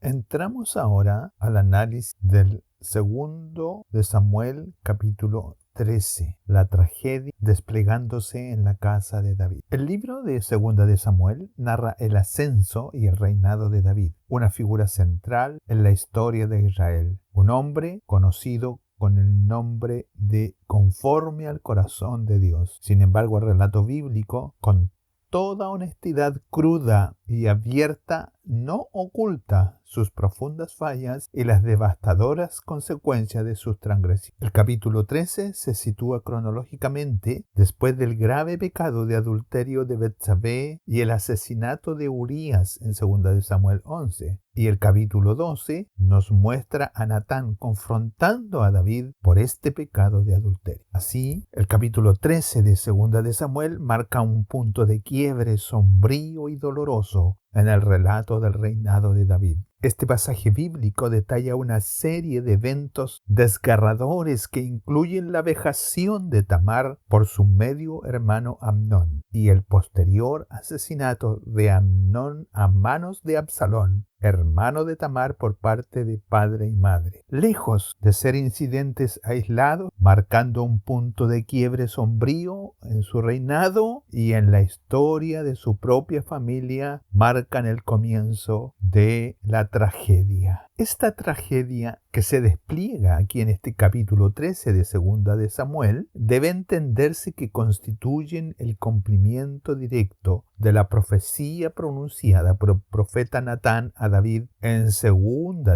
Entramos ahora al análisis del segundo de Samuel, capítulo 13, la tragedia desplegándose en la casa de David. El libro de Segunda de Samuel narra el ascenso y el reinado de David, una figura central en la historia de Israel, un hombre conocido con el nombre de conforme al corazón de Dios. Sin embargo, el relato bíblico, con toda honestidad cruda y abierta, no oculta sus profundas fallas y las devastadoras consecuencias de sus transgresiones. El capítulo 13 se sitúa cronológicamente después del grave pecado de adulterio de Betsabé y el asesinato de Urías en 2 de Samuel 11. Y el capítulo 12 nos muestra a Natán confrontando a David por este pecado de adulterio. Así, el capítulo 13 de 2 de Samuel marca un punto de quiebre sombrío y doloroso en el relato del reinado de David. Este pasaje bíblico detalla una serie de eventos desgarradores que incluyen la vejación de Tamar por su medio hermano Amnón y el posterior asesinato de Amnón a manos de Absalón, hermano de Tamar, por parte de padre y madre. Lejos de ser incidentes aislados, marcando un punto de quiebre sombrío en su reinado y en la historia de su propia familia, marcan el comienzo de la tragedia. Esta tragedia que se despliega aquí en este capítulo 13 de 2 de Samuel debe entenderse que constituyen el cumplimiento directo de la profecía pronunciada por el profeta Natán a David en 2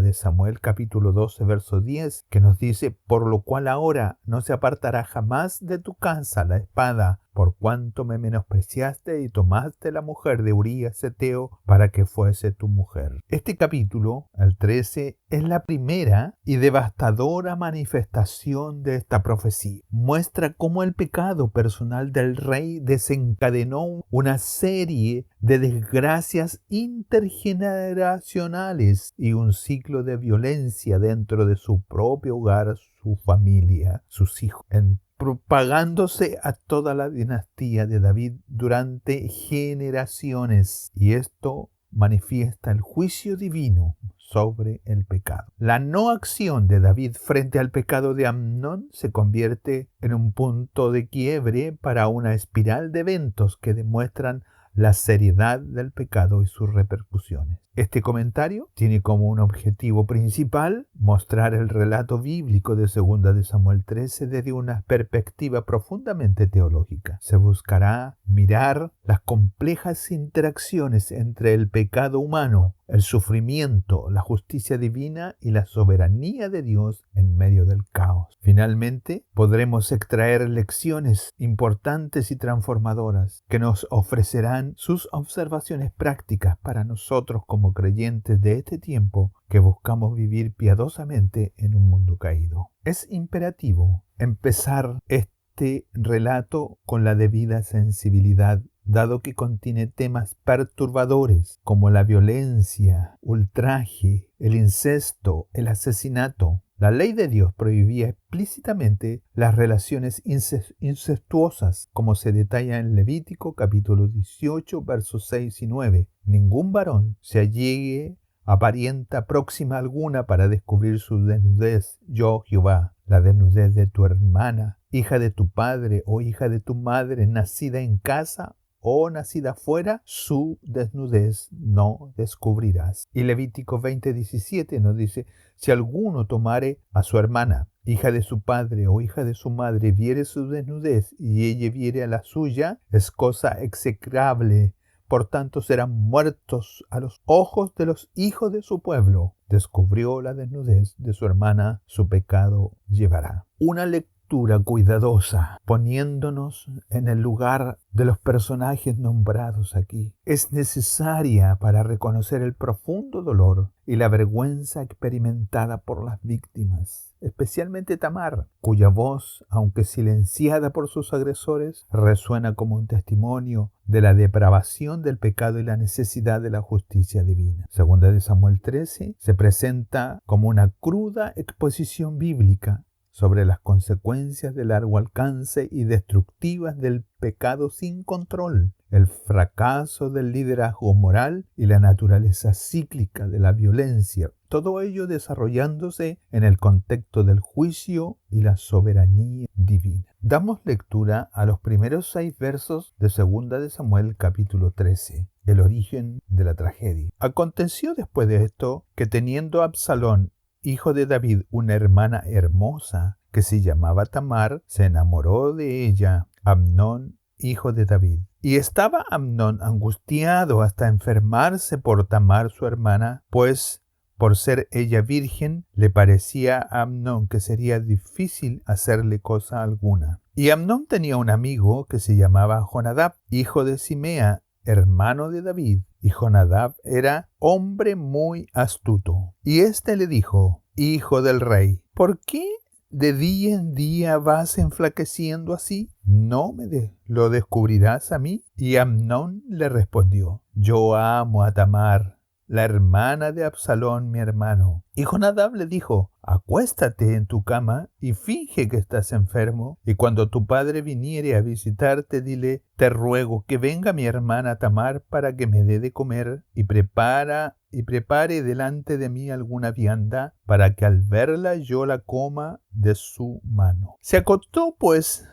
de Samuel capítulo 12 verso 10, que nos dice: por lo cual ahora no se apartará jamás de tu casa la espada, por cuanto me menospreciaste y tomaste la mujer de Urías Heteo para que fuese tu mujer. Este capítulo, el 13, es la primera y devastadora manifestación de esta profecía. Muestra cómo el pecado personal del rey desencadenó una serie de desgracias intergeneracionales y un ciclo de violencia dentro de su propio hogar, su familia, sus hijos, propagándose a toda la dinastía de David durante generaciones. Y esto manifiesta el juicio divino sobre el pecado. La no acción de David frente al pecado de Amnón se convierte en un punto de quiebre para una espiral de eventos que demuestran la seriedad del pecado y sus repercusiones. Este comentario tiene como un objetivo principal mostrar el relato bíblico de 2 de Samuel 13 desde una perspectiva profundamente teológica. Se buscará mirar las complejas interacciones entre el pecado humano, el sufrimiento, la justicia divina y la soberanía de Dios en medio del caos. Finalmente, podremos extraer lecciones importantes y transformadoras que nos ofrecerán sus observaciones prácticas para nosotros como creyentes de este tiempo que buscamos vivir piadosamente en un mundo caído. Es imperativo empezar este relato con la debida sensibilidad, dado que contiene temas perturbadores como la violencia, ultraje, el incesto, el asesinato. La ley de Dios prohibía explícitamente las relaciones incestuosas, como se detalla en Levítico capítulo 18, versos 6 y 9. Ningún varón se allegue a parienta próxima alguna para descubrir su desnudez. Yo, Jehová, la desnudez de tu hermana, hija de tu padre o hija de tu madre, nacida en casa o nacida fuera, su desnudez no descubrirás. Y Levítico 20:17 nos dice: si alguno tomare a su hermana, hija de su padre o hija de su madre, viere su desnudez y ella viere a la suya, es cosa execrable. Por tanto, serán muertos a los ojos de los hijos de su pueblo. Descubrió la desnudez de su hermana, su pecado llevará. Una lectura cuidadosa, poniéndonos en el lugar de los personajes nombrados aquí, es necesaria para reconocer el profundo dolor y la vergüenza experimentada por las víctimas, especialmente Tamar, cuya voz, aunque silenciada por sus agresores, resuena como un testimonio de la depravación del pecado y la necesidad de la justicia divina. 2 de Samuel 13 se presenta como una cruda exposición bíblica sobre las consecuencias de largo alcance y destructivas del pecado sin control. el fracaso del liderazgo moral y la naturaleza cíclica de la violencia, todo ello desarrollándose en el contexto del juicio y la soberanía divina. Damos lectura a los primeros 6 versos de 2 de Samuel capítulo 13, el origen de la tragedia. Aconteció después de esto que teniendo Absalón, hijo de David, una hermana hermosa que se llamaba Tamar, se enamoró de ella Amnón, hijo de David. Y estaba Amnón angustiado hasta enfermarse por Tamar su hermana, pues por ser ella virgen, le parecía a Amnón que sería difícil hacerle cosa alguna. Y Amnón tenía un amigo que se llamaba Jonadab, hijo de Simea, hermano de David. Y Jonadab era hombre muy astuto. Y éste le dijo: Hijo del rey, ¿por qué de día en día vas enflaqueciendo así? ¿No lo descubrirás a mí? Y Amnón le respondió: Yo amo a Tamar, la hermana de Absalón, mi hermano. Y Jonadab le dijo: Acuéstate en tu cama y finge que estás enfermo, y cuando tu padre viniere a visitarte, dile: Te ruego que venga mi hermana Tamar para que me dé de comer, y prepare delante de mí alguna vianda, para que al verla yo la coma de su mano. Se acostó pues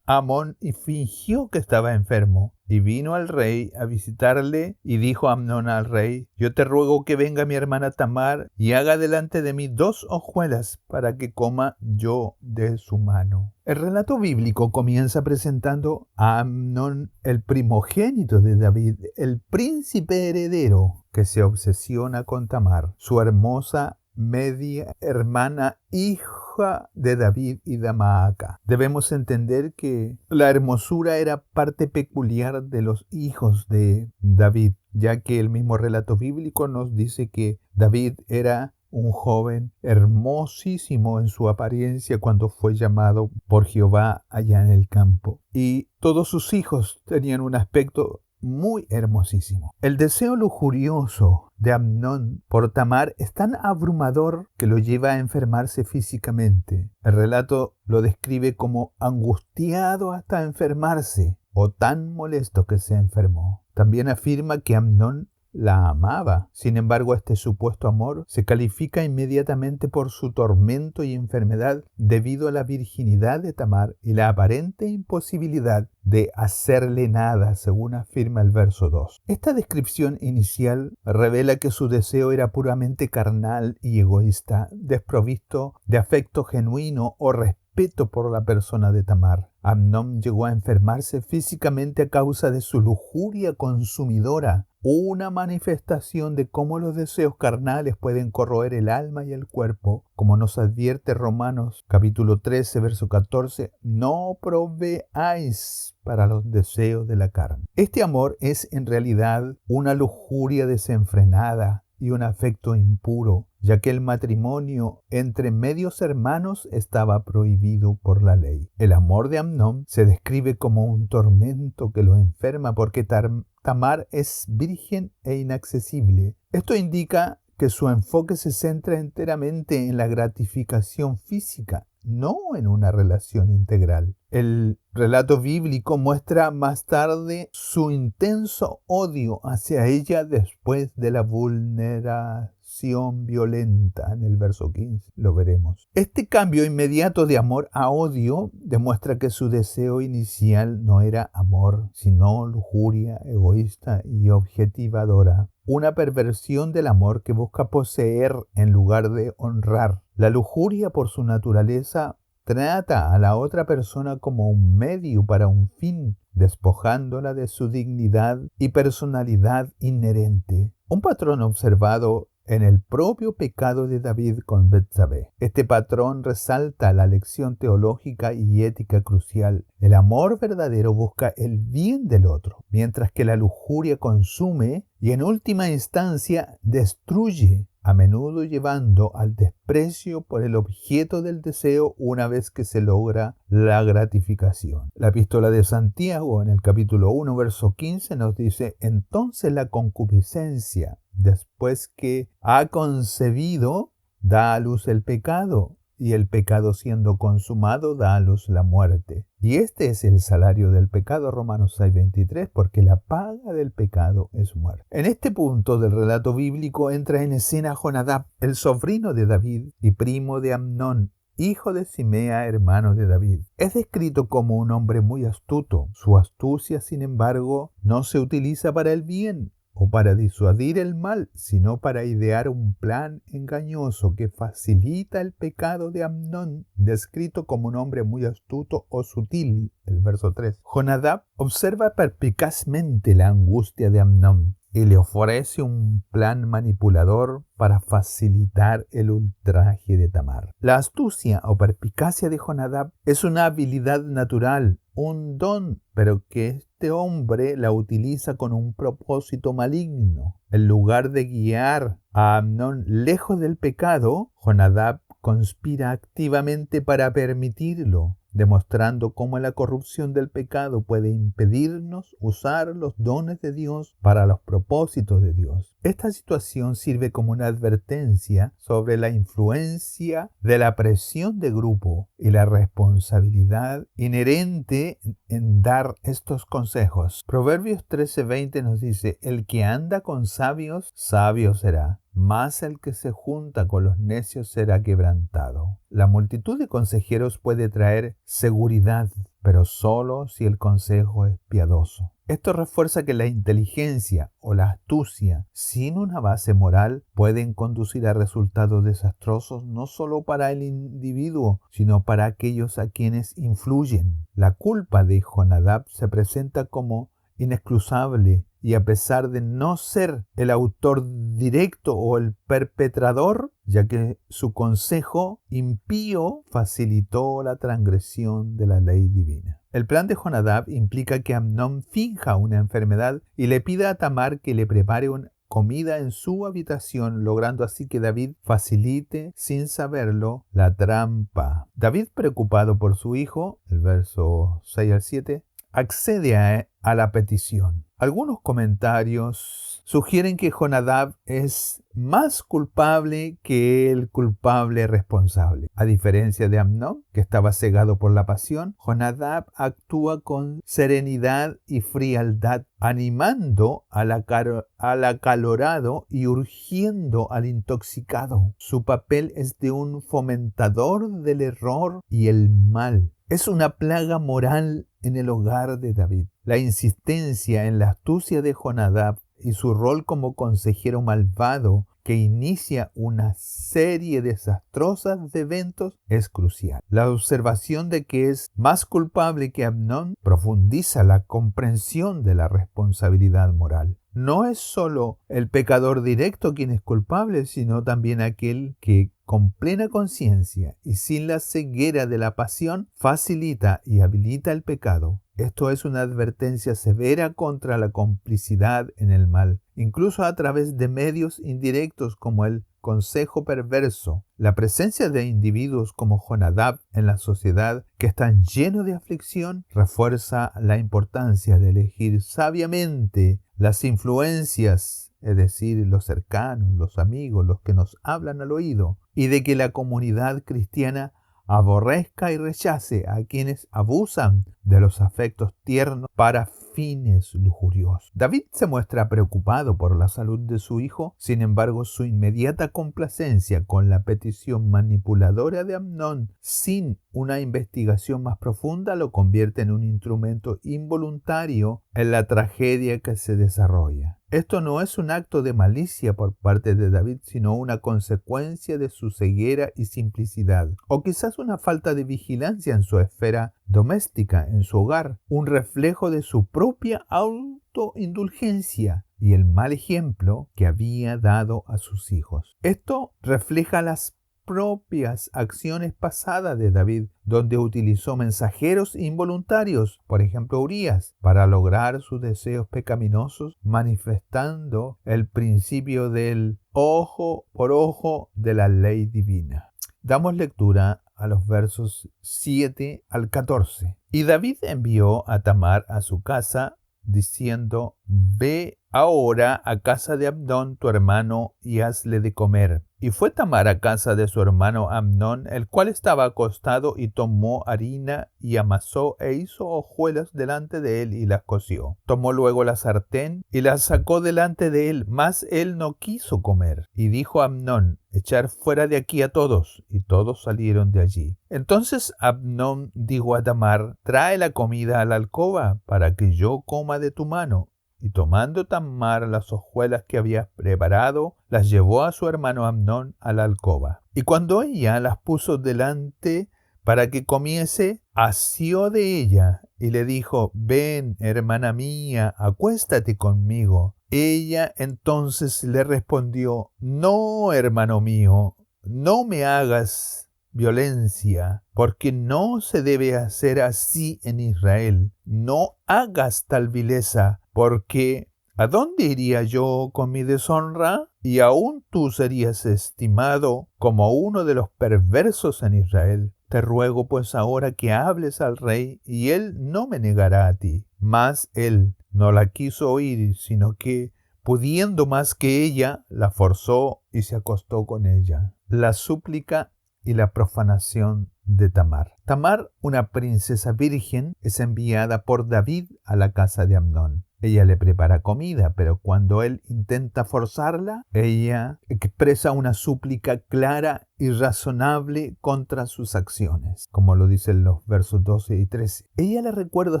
Amnón y fingió que estaba enfermo. Y vino al rey a visitarle, y dijo Amnón al rey: Yo te ruego que venga mi hermana Tamar y haga delante de mí 2 hojuelas para que coma yo de su mano. El relato bíblico comienza presentando a Amnón, el primogénito de David, el príncipe heredero que se obsesiona con Tamar, su hermosa media hermana, hija de David y de Maaca. Debemos entender que la hermosura era parte peculiar de los hijos de David, ya que el mismo relato bíblico nos dice que David era un joven hermosísimo en su apariencia cuando fue llamado por Jehová allá en el campo. Y todos sus hijos tenían un aspecto muy hermosísimo. El deseo lujurioso de Amnón por Tamar es tan abrumador que lo lleva a enfermarse físicamente. El relato lo describe como angustiado hasta enfermarse, o tan molesto que se enfermó. También afirma que Amnón la amaba. Sin embargo, este supuesto amor se califica inmediatamente por su tormento y enfermedad debido a la virginidad de Tamar y la aparente imposibilidad de hacerle nada, según afirma el verso 2. Esta descripción inicial revela que su deseo era puramente carnal y egoísta, desprovisto de afecto genuino o respeto por la persona de Tamar. Amnón llegó a enfermarse físicamente a causa de su lujuria consumidora, una manifestación de cómo los deseos carnales pueden corroer el alma y el cuerpo, como nos advierte Romanos capítulo 13, verso 14, no proveáis para los deseos de la carne. Este amor es en realidad una lujuria desenfrenada y un afecto impuro, ya que el matrimonio entre medios hermanos estaba prohibido por la ley. El amor de Amnón se describe como un tormento que lo enferma porque Tamar es virgen e inaccesible. Esto indica que su enfoque se centra enteramente en la gratificación física, no en una relación integral. El relato bíblico muestra más tarde su intenso odio hacia ella después de la vulneración violenta. En el verso 15 lo veremos. Este cambio inmediato de amor a odio demuestra que su deseo inicial no era amor, sino lujuria egoísta y objetivadora. Una perversión del amor que busca poseer en lugar de honrar. La lujuria, por su naturaleza, trata a la otra persona como un medio para un fin, despojándola de su dignidad y personalidad inherente. Un patrón observado en el propio pecado de David con Betsabé. Este patrón resalta la lección teológica y ética crucial. El amor verdadero busca el bien del otro, mientras que la lujuria consume y en última instancia destruye, a menudo llevando al desprecio por el objeto del deseo una vez que se logra la gratificación. La epístola de Santiago en el capítulo 1, verso 15 nos dice: entonces la concupiscencia, después que ha concebido, da a luz el pecado, y el pecado siendo consumado da a luz la muerte. Y este es el salario del pecado, Romanos 6:23, porque la paga del pecado es muerte. En este punto del relato bíblico entra en escena Jonadab, el sobrino de David y primo de Amnón, hijo de Simea, hermano de David. Es descrito como un hombre muy astuto. Su astucia, sin embargo, no se utiliza para el bien o para disuadir el mal, sino para idear un plan engañoso que facilita el pecado de Amnón, descrito como un hombre muy astuto o sutil, el verso 3. Jonadab observa perspicazmente la angustia de Amnón y le ofrece un plan manipulador para facilitar el ultraje de Tamar. La astucia o perspicacia de Jonadab es una habilidad natural, un don, pero que este hombre la utiliza con un propósito maligno. En lugar de guiar a Amnón lejos del pecado, Jonadab conspira activamente para permitirlo, demostrando cómo la corrupción del pecado puede impedirnos usar los dones de Dios para los propósitos de Dios. Esta situación sirve como una advertencia sobre la influencia de la presión de grupo y la responsabilidad inherente en dar estos consejos. Proverbios 13:20 nos dice: el que anda con sabios, sabio será, mas el que se junta con los necios será quebrantado. La multitud de consejeros puede traer seguridad, pero solo si el consejo es piadoso. Esto refuerza que la inteligencia o la astucia sin una base moral pueden conducir a resultados desastrosos no solo para el individuo, sino para aquellos a quienes influyen. La culpa de Jonadab se presenta como inexcusable y a pesar de no ser el autor directo o el perpetrador, ya que su consejo impío facilitó la transgresión de la ley divina. El plan de Jonadab implica que Amnón finja una enfermedad y le pida a Tamar que le prepare una comida en su habitación, logrando así que David facilite, sin saberlo, la trampa. David, preocupado por su hijo, el verso 6 al 7, accede a la petición. Algunos comentarios sugieren que Jonadab es más culpable que el culpable responsable. A diferencia de Amnón, que estaba cegado por la pasión, Jonadab actúa con serenidad y frialdad, animando al acalorado y urgiendo al intoxicado. Su papel es de un fomentador del error y el mal. Es una plaga moral en el hogar de David. La insistencia en la astucia de Jonadab y su rol como consejero malvado que inicia una serie desastrosa de eventos es crucial. La observación de que es más culpable que Amnón profundiza la comprensión de la responsabilidad moral. No es solo el pecador directo quien es culpable, sino también aquel que con plena conciencia y sin la ceguera de la pasión facilita y habilita el pecado. Esto es una advertencia severa contra la complicidad en el mal, incluso a través de medios indirectos como el consejo perverso. La presencia de individuos como Jonadab en la sociedad que están llenos de aflicción refuerza la importancia de elegir sabiamente las influencias, es decir, los cercanos, los amigos, los que nos hablan al oído, y de que la comunidad cristiana aborrezca y rechace a quienes abusan de los afectos tiernos para fines lujuriosos. David se muestra preocupado por la salud de su hijo, sin embargo, su inmediata complacencia con la petición manipuladora de Amnón, sin una investigación más profunda, lo convierte en un instrumento involuntario en la tragedia que se desarrolla. Esto no es un acto de malicia por parte de David, sino una consecuencia de su ceguera y simplicidad, o quizás una falta de vigilancia en su esfera doméstica, en su hogar, un reflejo de su propia autoindulgencia y el mal ejemplo que había dado a sus hijos. Esto refleja las propias acciones pasadas de David, donde utilizó mensajeros involuntarios, por ejemplo Urías, para lograr sus deseos pecaminosos, manifestando el principio del ojo por ojo de la ley divina. Damos lectura a los versos 7 al 14. Y David envió a Tamar a su casa diciendo: «Ve ahora a casa de Amnón tu hermano y hazle de comer». Y fue Tamar a casa de su hermano Amnón, el cual estaba acostado, y tomó harina y amasó e hizo hojuelas delante de él y las coció. Tomó luego la sartén y la sacó delante de él, mas él no quiso comer. Y dijo a Amnón: «Echar fuera de aquí a todos». Y todos salieron de allí. Entonces Amnón dijo a Tamar: «Trae la comida a la alcoba para que yo coma de tu mano». Y tomando Tamar las hojuelas que había preparado, las llevó a su hermano Amnón a la alcoba. Y cuando ella las puso delante para que comiese, asió de ella y le dijo: «Ven, hermana mía, acuéstate conmigo». Ella entonces le respondió: «No, hermano mío, no me hagas violencia, porque no se debe hacer así en Israel. No hagas tal vileza, porque ¿a dónde iría yo con mi deshonra? Y aún tú serías estimado como uno de los perversos en Israel. Te ruego pues ahora que hables al rey, y él no me negará a ti». Mas él no la quiso oír, sino que, pudiendo más que ella, la forzó y se acostó con ella. La súplica y la profanación de Tamar. Tamar, una princesa virgen, es enviada por David a la casa de Amnón. Ella le prepara comida, pero cuando él intenta forzarla, ella expresa una súplica clara y razonable contra sus acciones, como lo dicen los versos 12 y 13. Ella le recuerda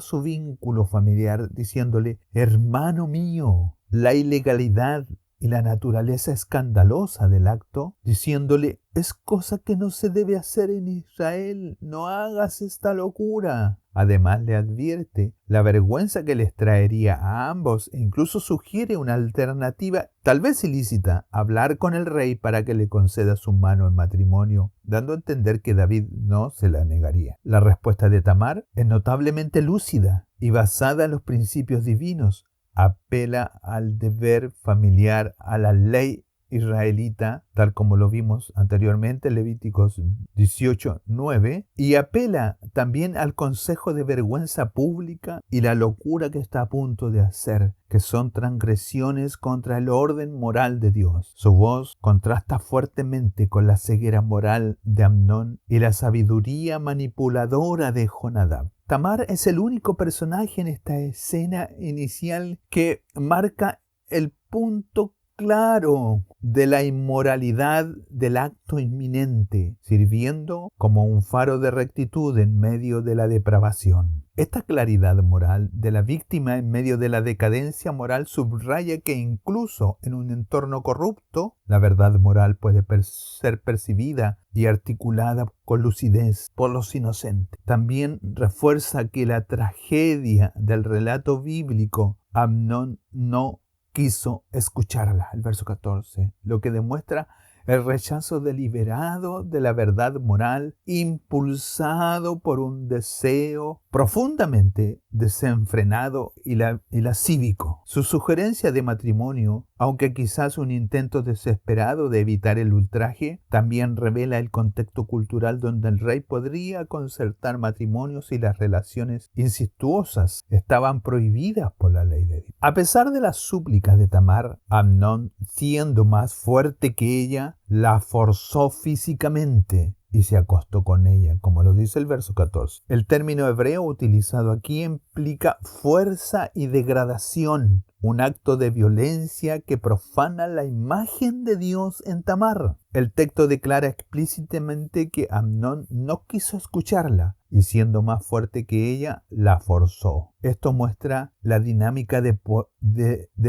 su vínculo familiar diciéndole: «Hermano mío». La ilegalidad y la naturaleza escandalosa del acto, diciéndole: «Es cosa que no se debe hacer en Israel, no hagas esta locura». Además le advierte la vergüenza que les traería a ambos, e incluso sugiere una alternativa, tal vez ilícita: hablar con el rey para que le conceda su mano en matrimonio, dando a entender que David no se la negaría. La respuesta de Tamar es notablemente lúcida y basada en los principios divinos. Apela al deber familiar, a la ley israelita, tal como lo vimos anteriormente, Levíticos 18:9, y apela también al consejo de vergüenza pública y la locura que está a punto de hacer, que son transgresiones contra el orden moral de Dios. Su voz contrasta fuertemente con la ceguera moral de Amnón y la sabiduría manipuladora de Jonadab. Tamar es el único personaje en esta escena inicial que marca el punto claro de la inmoralidad del acto inminente, sirviendo como un faro de rectitud en medio de la depravación. Esta claridad moral de la víctima en medio de la decadencia moral subraya que incluso en un entorno corrupto, la verdad moral puede ser percibida y articulada con lucidez por los inocentes. También refuerza que la tragedia del relato bíblico, Amnón no quiso escucharla, el verso 14, lo que demuestra el rechazo deliberado de la verdad moral, impulsado por un deseo profundamente desenfrenado y lascívico. Su sugerencia de matrimonio, aunque quizás un intento desesperado de evitar el ultraje, también revela el contexto cultural donde el rey podría concertar matrimonios y las relaciones incestuosas estaban prohibidas por la ley de Dios. A pesar de las súplicas de Tamar, Amnón, siendo más fuerte que ella, la forzó físicamente y se acostó con ella, como lo dice el verso 14. El término hebreo utilizado aquí implica fuerza y degradación, un acto de violencia que profana la imagen de Dios en Tamar. El texto declara explícitamente que Amnón no quiso escucharla y, siendo más fuerte que ella, la forzó. Esto muestra la dinámica de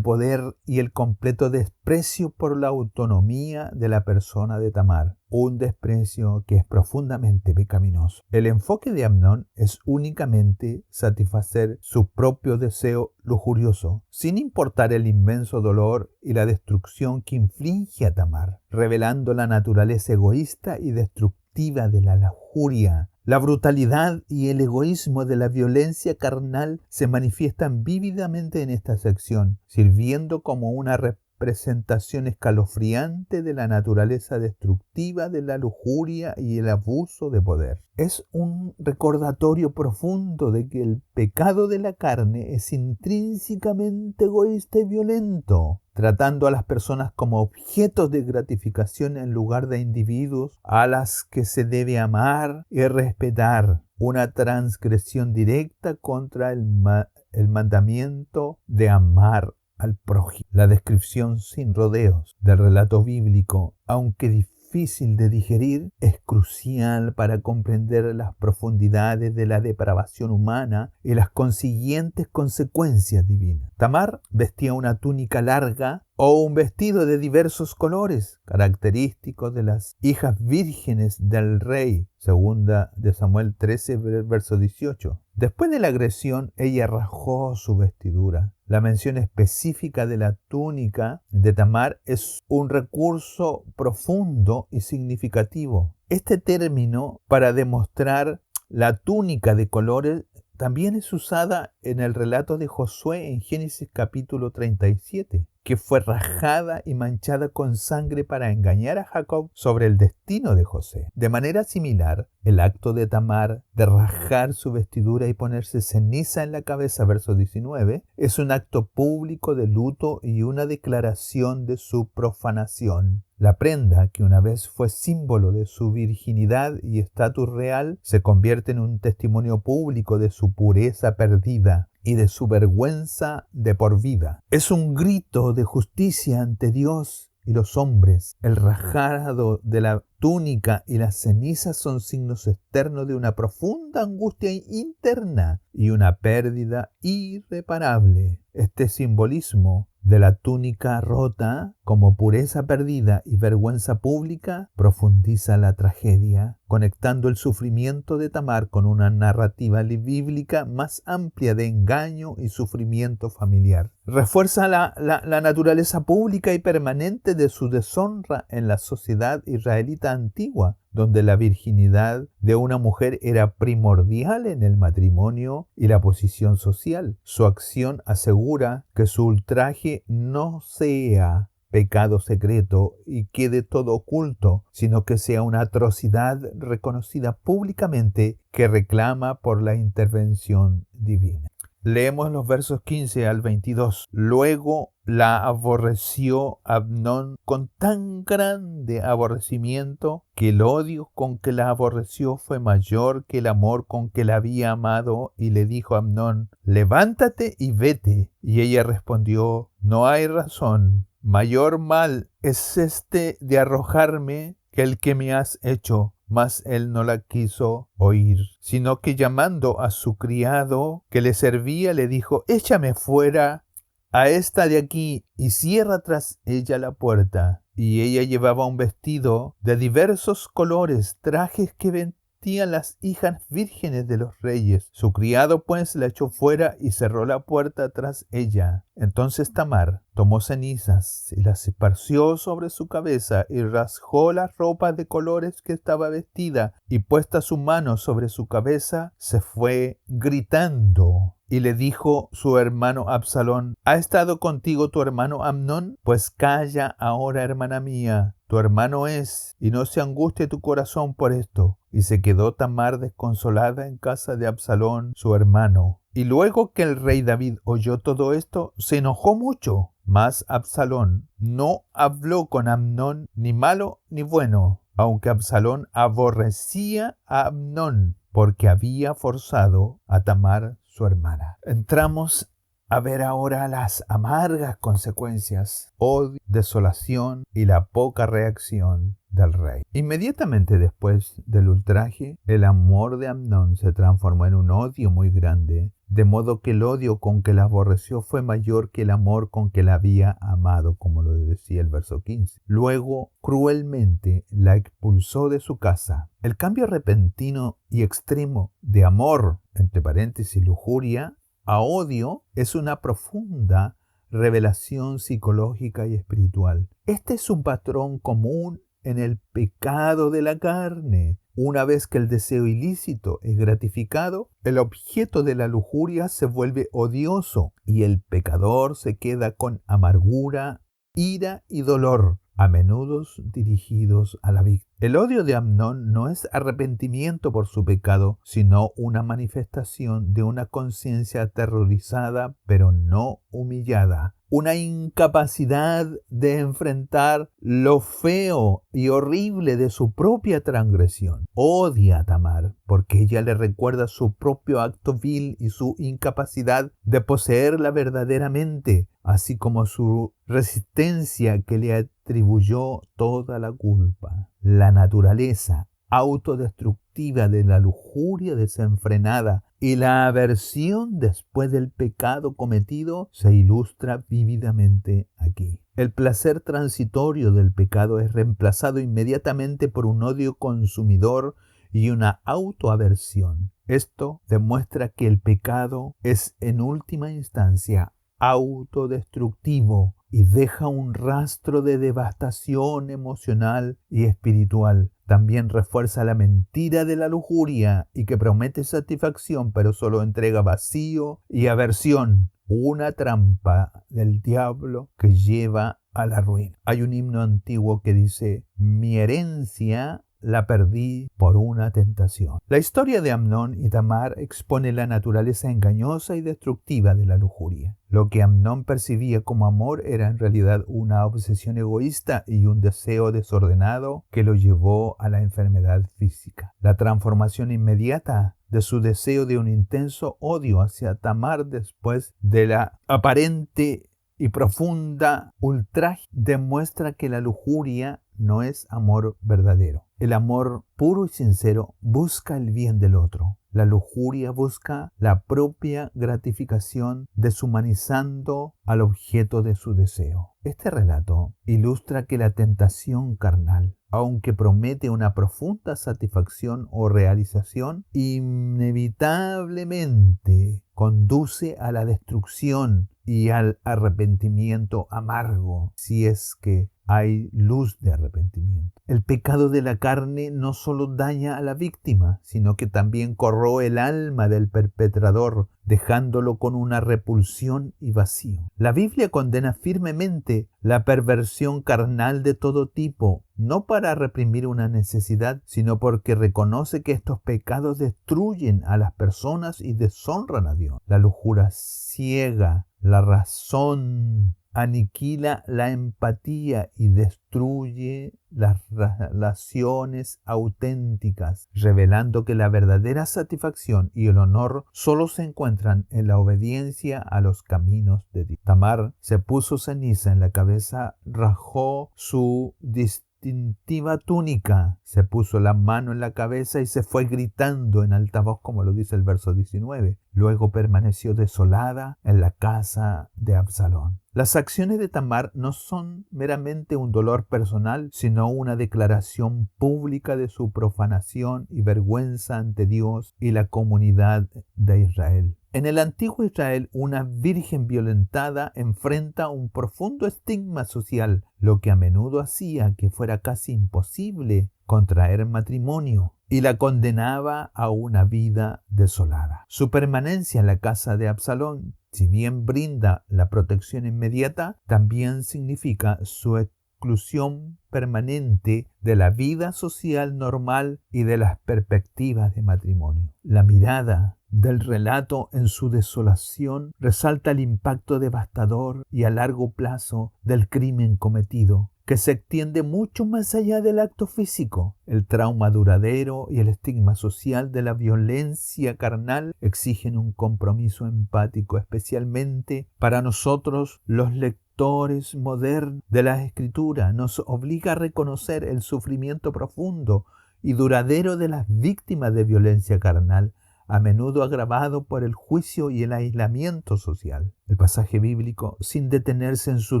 poder y el completo desprecio por la autonomía de la persona de Tamar, un desprecio que es profundamente pecaminoso. El enfoque de Amnón es únicamente satisfacer su propio deseo lujurioso, sin importar el inmenso dolor y la destrucción que inflige a Tamar, revelando la naturaleza egoísta y destructiva de la lujuria. La brutalidad y el egoísmo de la violencia carnal se manifiestan vívidamente en esta sección, sirviendo como una presentación escalofriante de la naturaleza destructiva de la lujuria y el abuso de poder. Es un recordatorio profundo de que el pecado de la carne es intrínsecamente egoísta y violento, tratando a las personas como objetos de gratificación en lugar de individuos a las que se debe amar y respetar. Una transgresión directa contra el mandamiento de amar al prójimo. La descripción sin rodeos del relato bíblico, aunque difícil de digerir, es crucial para comprender las profundidades de la depravación humana y las consiguientes consecuencias divinas. Tamar vestía una túnica larga o un vestido de diversos colores, característicos de las hijas vírgenes del rey, segunda de Samuel 13, verso 18. Después de la agresión, ella rasgó su vestidura. La mención específica de la túnica de Tamar es un recurso profundo y significativo. Este término, para demostrar la túnica de colores, también es usada en el relato de Josué en Génesis capítulo 37, que fue rajada y manchada con sangre para engañar a Jacob sobre el destino de José. De manera similar, el acto de Tamar de rajar su vestidura y ponerse ceniza en la cabeza, verso 19, es un acto público de luto y una declaración de su profanación. La prenda, que una vez fue símbolo de su virginidad y estatus real, se convierte en un testimonio público de su pureza perdida y de su vergüenza de por vida. Es un grito de justicia ante Dios y los hombres. El rajado de la túnica y las cenizas son signos externos de una profunda angustia interna y una pérdida irreparable. Este simbolismo de la túnica rota como pureza perdida y vergüenza pública profundiza la tragedia, conectando el sufrimiento de Tamar con una narrativa bíblica más amplia de engaño y sufrimiento familiar. Refuerza la naturaleza pública y permanente de su deshonra en la sociedad israelita antigua, donde la virginidad de una mujer era primordial en el matrimonio y la posición social. Su acción asegura que su ultraje no sea pecado secreto y quede todo oculto, sino que sea una atrocidad reconocida públicamente que reclama por la intervención divina. Leemos los versos 15 al 22. Luego la aborreció Amnón con tan grande aborrecimiento que el odio con que la aborreció fue mayor que el amor con que la había amado, y le dijo a Amnón: levántate y vete. Y ella respondió: no hay razón. Mayor mal es este de arrojarme que el que me has hecho. Mas él no la quiso oír, sino que llamando a su criado que le servía, le dijo: échame fuera a esta de aquí y cierra tras ella la puerta. Y ella llevaba un vestido de diversos colores, trajes que vestían las hijas vírgenes de los reyes. Su criado pues la echó fuera y cerró la puerta tras ella. Entonces Tamar tomó cenizas y las esparció sobre su cabeza y rasgó las ropas de colores que estaba vestida, y puesta su mano sobre su cabeza se fue gritando. Y le dijo su hermano Absalón: ¿ha estado contigo tu hermano Amnón? Pues calla ahora, hermana mía, tu hermano es, y no se angustie tu corazón por esto. Y se quedó Tamar desconsolada en casa de Absalón, su hermano. Y luego que el rey David oyó todo esto, se enojó mucho. Mas Absalón no habló con Amnón ni malo ni bueno, aunque Absalón aborrecía a Amnón, porque había forzado a Tamar su hermana. Entramos a ver ahora las amargas consecuencias, odio, desolación y la poca reacción del rey. Inmediatamente después del ultraje, el amor de Amnón se transformó en un odio muy grande, de modo que el odio con que la aborreció fue mayor que el amor con que la había amado, como lo decía el verso 15. Luego, cruelmente, la expulsó de su casa. El cambio repentino y extremo de amor, entre paréntesis lujuria, a odio es una profunda revelación psicológica y espiritual. Este es un patrón común en el pecado de la carne. Una vez que el deseo ilícito es gratificado, el objeto de la lujuria se vuelve odioso y el pecador se queda con amargura ira y dolor, a menudo dirigidos a la víctima. El odio de Amnón no es arrepentimiento por su pecado, sino una manifestación de una conciencia aterrorizada pero no humillada. Una incapacidad de enfrentar lo feo y horrible de su propia transgresión. Odia a Tamar porque ella le recuerda su propio acto vil y su incapacidad de poseerla verdaderamente, así como su resistencia que le atribuyó toda la culpa. La naturaleza autodestructiva de la lujuria desenfrenada y la aversión después del pecado cometido se ilustra vívidamente aquí. El placer transitorio del pecado es reemplazado inmediatamente por un odio consumidor y una autoaversión. Esto demuestra que el pecado es en última instancia autodestructivo y deja un rastro de devastación emocional y espiritual. También refuerza la mentira de la lujuria y que promete satisfacción pero solo entrega vacío y aversión, una trampa del diablo que lleva a la ruina. Hay un himno antiguo que dice: mi herencia la perdí por una tentación. La historia de Amnón y Tamar expone la naturaleza engañosa y destructiva de la lujuria. Lo que Amnón percibía como amor era en realidad una obsesión egoísta y un deseo desordenado que lo llevó a la enfermedad física. La transformación inmediata de su deseo de un intenso odio hacia Tamar después de la aparente y profunda ultraje demuestra que la lujuria no es amor verdadero. El amor puro y sincero busca el bien del otro. La lujuria busca la propia gratificación, deshumanizando al objeto de su deseo. Este relato ilustra que la tentación carnal, aunque promete una profunda satisfacción o realización, inevitablemente conduce a la destrucción y al arrepentimiento amargo, si es que hay luz de arrepentimiento. El pecado de la carne no solo daña a la víctima, sino que también corroe el alma del perpetrador, dejándolo con una repulsión y vacío. La Biblia condena firmemente la perversión carnal de todo tipo, no para reprimir una necesidad, sino porque reconoce que estos pecados destruyen a las personas y deshonran a Dios. La lujuria ciega la razón, aniquila la empatía y destruye las relaciones auténticas, revelando que la verdadera satisfacción y el honor solo se encuentran en la obediencia a los caminos de Dios. Tamar se puso ceniza en la cabeza, rajó su distintiva túnica, se puso la mano en la cabeza y se fue gritando en alta voz, como lo dice el verso 19. Luego permaneció desolada en la casa de Absalón. Las acciones de Tamar no son meramente un dolor personal, sino una declaración pública de su profanación y vergüenza ante Dios y la comunidad de Israel. En el antiguo Israel, una virgen violentada enfrenta un profundo estigma social, lo que a menudo hacía que fuera casi imposible contraer matrimonio y la condenaba a una vida desolada. Su permanencia en la casa de Absalón, si bien brinda la protección inmediata, también significa su exclusión permanente de la vida social normal y de las perspectivas de matrimonio. La mirada del relato en su desolación resalta el impacto devastador y a largo plazo del crimen cometido, que se extiende mucho más allá del acto físico. El trauma duradero y el estigma social de la violencia carnal exigen un compromiso empático, especialmente para nosotros los lectores modernos de la Escritura. Nos obliga a reconocer el sufrimiento profundo y duradero de las víctimas de violencia carnal, a menudo agravado por el juicio y el aislamiento social. El pasaje bíblico, sin detenerse en su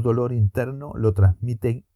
dolor interno, lo transmite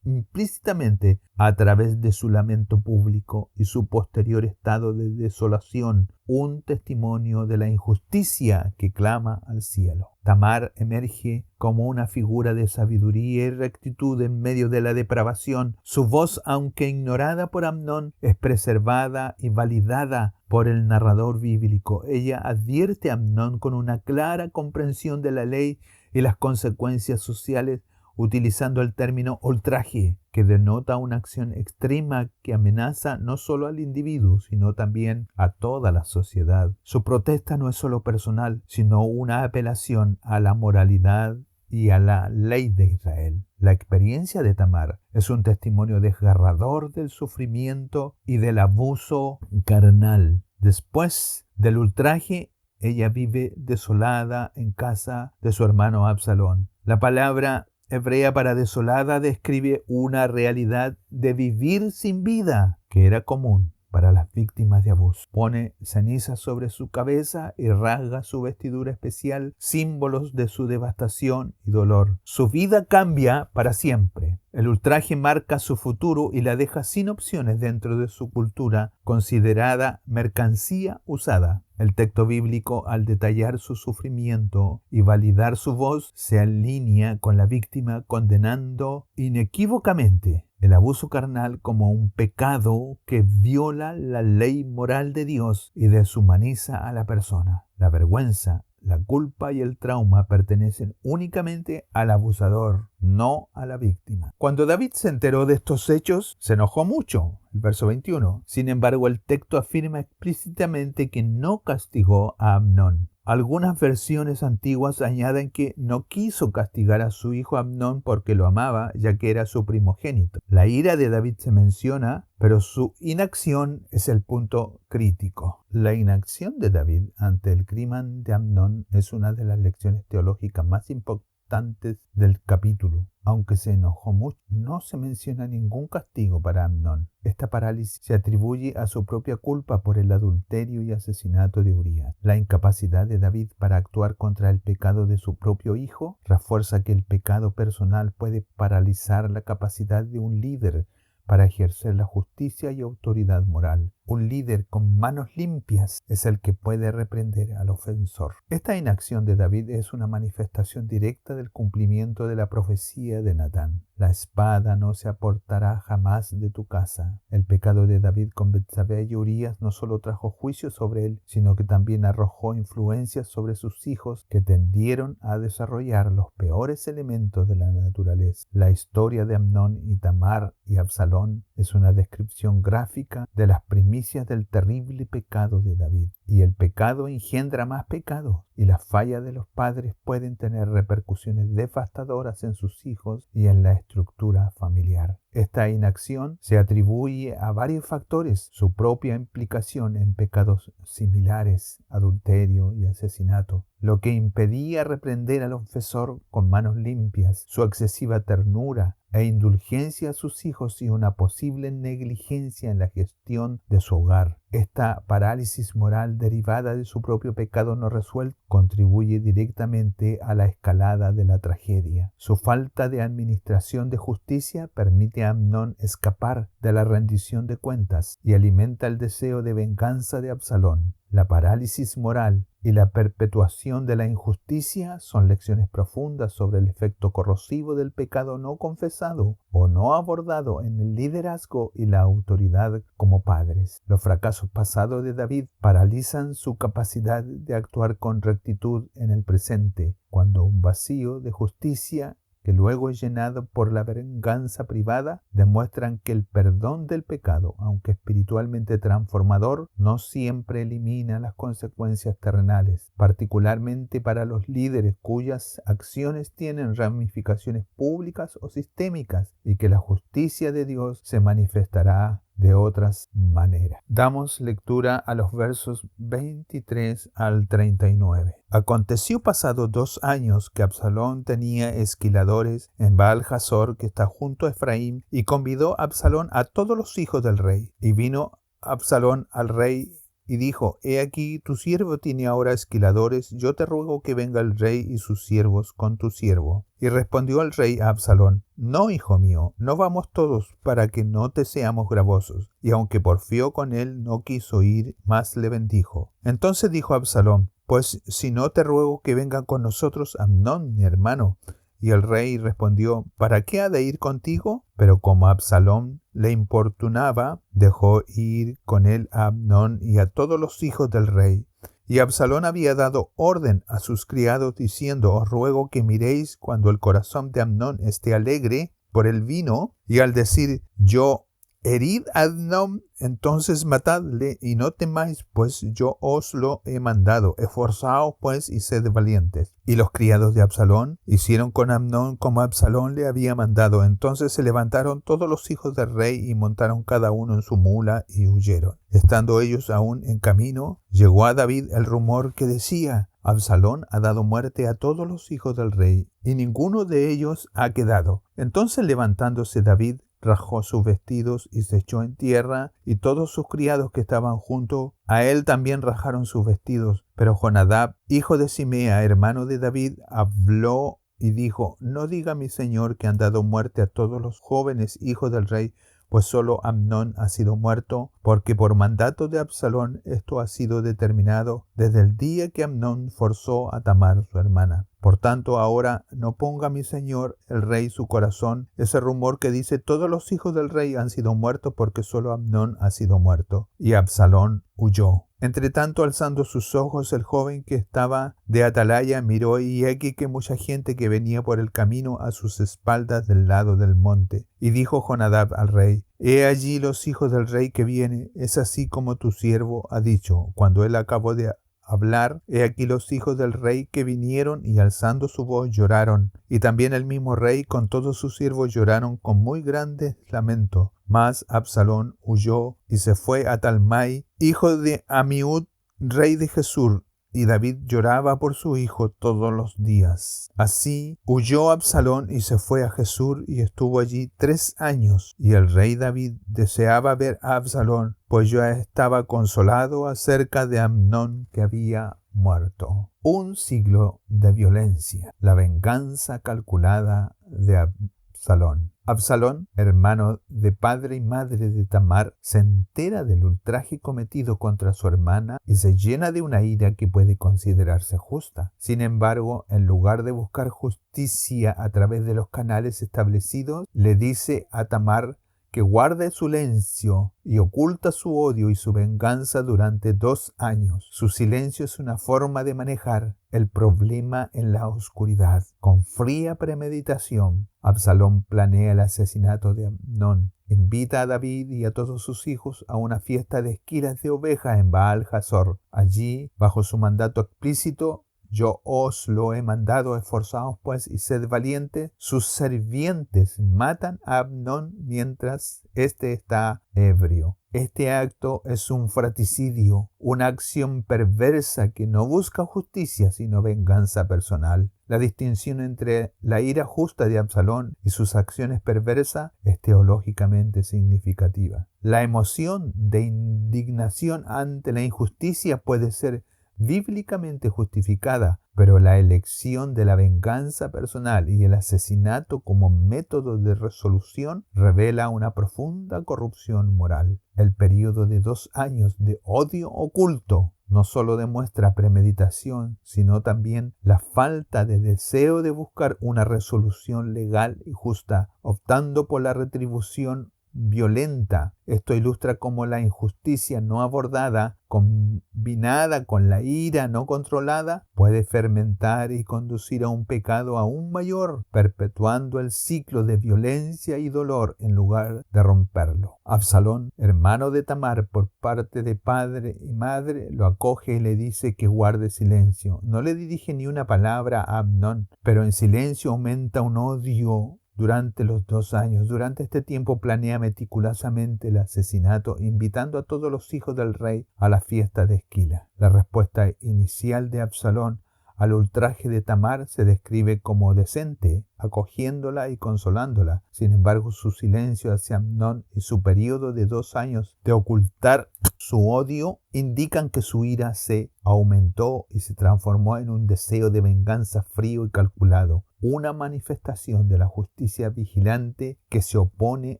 implícitamente a través de su lamento público y su posterior estado de desolación, un testimonio de la injusticia que clama al cielo. Tamar emerge como una figura de sabiduría y rectitud en medio de la depravación. Su voz, aunque ignorada por Amnón, es preservada y validada por el narrador bíblico. Ella advierte a Amnón con una clara comprensión de la ley y las consecuencias sociales, utilizando el término ultraje, que denota una acción extrema que amenaza no solo al individuo, sino también a toda la sociedad. Su protesta no es solo personal, sino una apelación a la moralidad y a la ley de Israel. La experiencia de Tamar es un testimonio desgarrador del sufrimiento y del abuso carnal. Después del ultraje, ella vive desolada en casa de su hermano Absalón. La palabra hebrea para desolada describe una realidad de vivir sin vida que era común para las víctimas de abuso. Pone cenizas sobre su cabeza y rasga su vestidura especial, símbolos de su devastación y dolor. Su vida cambia para siempre. El ultraje marca su futuro y la deja sin opciones dentro de su cultura, considerada mercancía usada. El texto bíblico, al detallar su sufrimiento y validar su voz, se alinea con la víctima, condenando inequívocamente el abuso carnal como un pecado que viola la ley moral de Dios y deshumaniza a la persona. La vergüenza, la culpa y el trauma pertenecen únicamente al abusador, no a la víctima. Cuando David se enteró de estos hechos, se enojó mucho. El verso 21. Sin embargo, el texto afirma explícitamente que no castigó a Amnón. Algunas versiones antiguas añaden que no quiso castigar a su hijo Amnón porque lo amaba, ya que era su primogénito. La ira de David se menciona, pero su inacción es el punto crítico. La inacción de David ante el crimen de Amnón es una de las lecciones teológicas más importantes del capítulo. Aunque se enojó mucho, no se menciona ningún castigo para Amnón. Esta parálisis se atribuye a su propia culpa por el adulterio y asesinato de Urías. La incapacidad de David para actuar contra el pecado de su propio hijo refuerza que el pecado personal puede paralizar la capacidad de un líder para ejercer la justicia y autoridad moral. Un líder con manos limpias es el que puede reprender al ofensor. Esta inacción de David es una manifestación directa del cumplimiento de la profecía de Natán. La espada no se apartará jamás de tu casa. El pecado de David con Betsabé y Urías no solo trajo juicio sobre él, sino que también arrojó influencias sobre sus hijos que tendieron a desarrollar los peores elementos de la naturaleza. La historia de Amnón y Tamar y Absalón es una descripción gráfica de las primicias del terrible pecado de David. Y el pecado engendra más pecado, y las fallas de los padres pueden tener repercusiones devastadoras en sus hijos y en la estructura familiar. Esta inacción se atribuye a varios factores: su propia implicación en pecados similares, adulterio y asesinato, lo que impedía reprender al ofensor con manos limpias, su excesiva ternura e indulgencia a sus hijos y una posible negligencia en la gestión de su hogar. Esta parálisis moral derivada de su propio pecado no resuelto contribuye directamente a la escalada de la tragedia. Su falta de administración de justicia permite a Amnón escapar de la rendición de cuentas y alimenta el deseo de venganza de Absalón. La parálisis moral y la perpetuación de la injusticia son lecciones profundas sobre el efecto corrosivo del pecado no confesado o no abordado en el liderazgo y la autoridad como padres. Los fracasos pasados de David paralizan su capacidad de actuar con rectitud en el presente, cuando un vacío de justicia que luego es llenado por la venganza privada, demuestran que el perdón del pecado, aunque espiritualmente transformador, no siempre elimina las consecuencias terrenales, particularmente para los líderes cuyas acciones tienen ramificaciones públicas o sistémicas, y que la justicia de Dios se manifestará de otras maneras. Damos lectura a los versos 23 al 39. Aconteció pasados 2 años que Absalón tenía esquiladores en Baal-Hazor, que está junto a Efraín, y convidó a Absalón a todos los hijos del rey. Y vino Absalón al rey y dijo: He aquí, tu siervo tiene ahora esquiladores, yo te ruego que venga el rey y sus siervos con tu siervo. Y respondió el rey a Absalón: No, hijo mío, no vamos todos, para que no te seamos gravosos. Y aunque porfió con él, no quiso ir, mas le bendijo. Entonces dijo Absalón: Pues si no te ruego que vengan con nosotros Amnón, mi hermano. Y el rey respondió: ¿Para qué ha de ir contigo? Pero como Absalón le importunaba, dejó ir con él a Amnón y a todos los hijos del rey. Y Absalón había dado orden a sus criados diciendo: os ruego que miréis cuando el corazón de Amnón esté alegre por el vino, y al decir: yo herid a Amnón, entonces matadle, y no temáis, pues yo os lo he mandado. Esforzaos pues y sed valientes. Y los criados de Absalón hicieron con Amnón como Absalón le había mandado. Entonces se levantaron todos los hijos del rey y montaron cada uno en su mula y huyeron. Estando ellos aún en camino, llegó a David el rumor que decía: Absalón ha dado muerte a todos los hijos del rey, y ninguno de ellos ha quedado. Entonces levantándose David, rajó sus vestidos y se echó en tierra, y todos sus criados que estaban junto a él también rajaron sus vestidos. Pero Jonadab, hijo de Simea, hermano de David, habló y dijo: no diga mi señor que han dado muerte a todos los jóvenes hijos del rey, pues solo Amnón ha sido muerto, porque por mandato de Absalón esto ha sido determinado desde el día que Amnón forzó a Tamar su hermana. Por tanto, ahora no ponga mi señor el rey su corazón ese rumor que dice: todos los hijos del rey han sido muertos, porque solo Amnón ha sido muerto. Y Absalón huyó. Entretanto, alzando sus ojos, el joven que estaba de atalaya miró, y aquí que mucha gente que venía por el camino a sus espaldas del lado del monte. Y dijo Jonadab al rey: he allí los hijos del rey que viene, es así como tu siervo ha dicho. Cuando él acabó de hablar, he aquí los hijos del rey que vinieron, y alzando su voz lloraron. Y también el mismo rey con todos sus siervos lloraron con muy grande lamento. Mas Absalón huyó y se fue a Talmai, hijo de Amiud, rey de Gesur, y David lloraba por su hijo todos los días. Así huyó Absalón y se fue a Gesur, y estuvo allí 3 años. Y el rey David deseaba ver a Absalón, pues ya estaba consolado acerca de Amnón, que había muerto. Un siglo de violencia. La venganza calculada de Absalón. Absalón, hermano de padre y madre de Tamar, se entera del ultraje cometido contra su hermana y se llena de una ira que puede considerarse justa. Sin embargo, en lugar de buscar justicia a través de los canales establecidos, le dice a Tamar que guarde silencio y oculta su odio y su venganza durante 2 años. Su silencio es una forma de manejar el problema en la oscuridad. Con fría premeditación, Absalón planea el asesinato de Amnón. Invita a David y a todos sus hijos a una fiesta de esquilas de ovejas en Baal Hazor. Allí, bajo su mandato explícito: yo os lo he mandado, esforzaos pues y sed valientes, sus sirvientes matan a Amnón mientras éste está ebrio. Este acto es un fratricidio, una acción perversa que no busca justicia sino venganza personal. La distinción entre la ira justa de Absalón y sus acciones perversas es teológicamente significativa. La emoción de indignación ante la injusticia puede ser bíblicamente justificada, pero la elección de la venganza personal y el asesinato como método de resolución revela una profunda corrupción moral. El período de 2 años de odio oculto no solo demuestra premeditación, sino también la falta de deseo de buscar una resolución legal y justa, optando por la retribución violenta. Esto ilustra cómo la injusticia no abordada, combinada con la ira no controlada, puede fermentar y conducir a un pecado aún mayor, perpetuando el ciclo de violencia y dolor en lugar de romperlo. Absalón, hermano de Tamar por parte de padre y madre, lo acoge y le dice que guarde silencio. No le dirige ni una palabra a Amnón, pero en silencio aumenta un odio durante los 2 años. Durante este tiempo planea meticulosamente el asesinato, invitando a todos los hijos del rey a la fiesta de Esquila. La respuesta inicial de Absalón al ultraje de Tamar se describe como decente, acogiéndola y consolándola. Sin embargo, su silencio hacia Amnón y su periodo de 2 años de ocultar su odio indican que su ira se aumentó y se transformó en un deseo de venganza frío y calculado, una manifestación de la justicia vigilante que se opone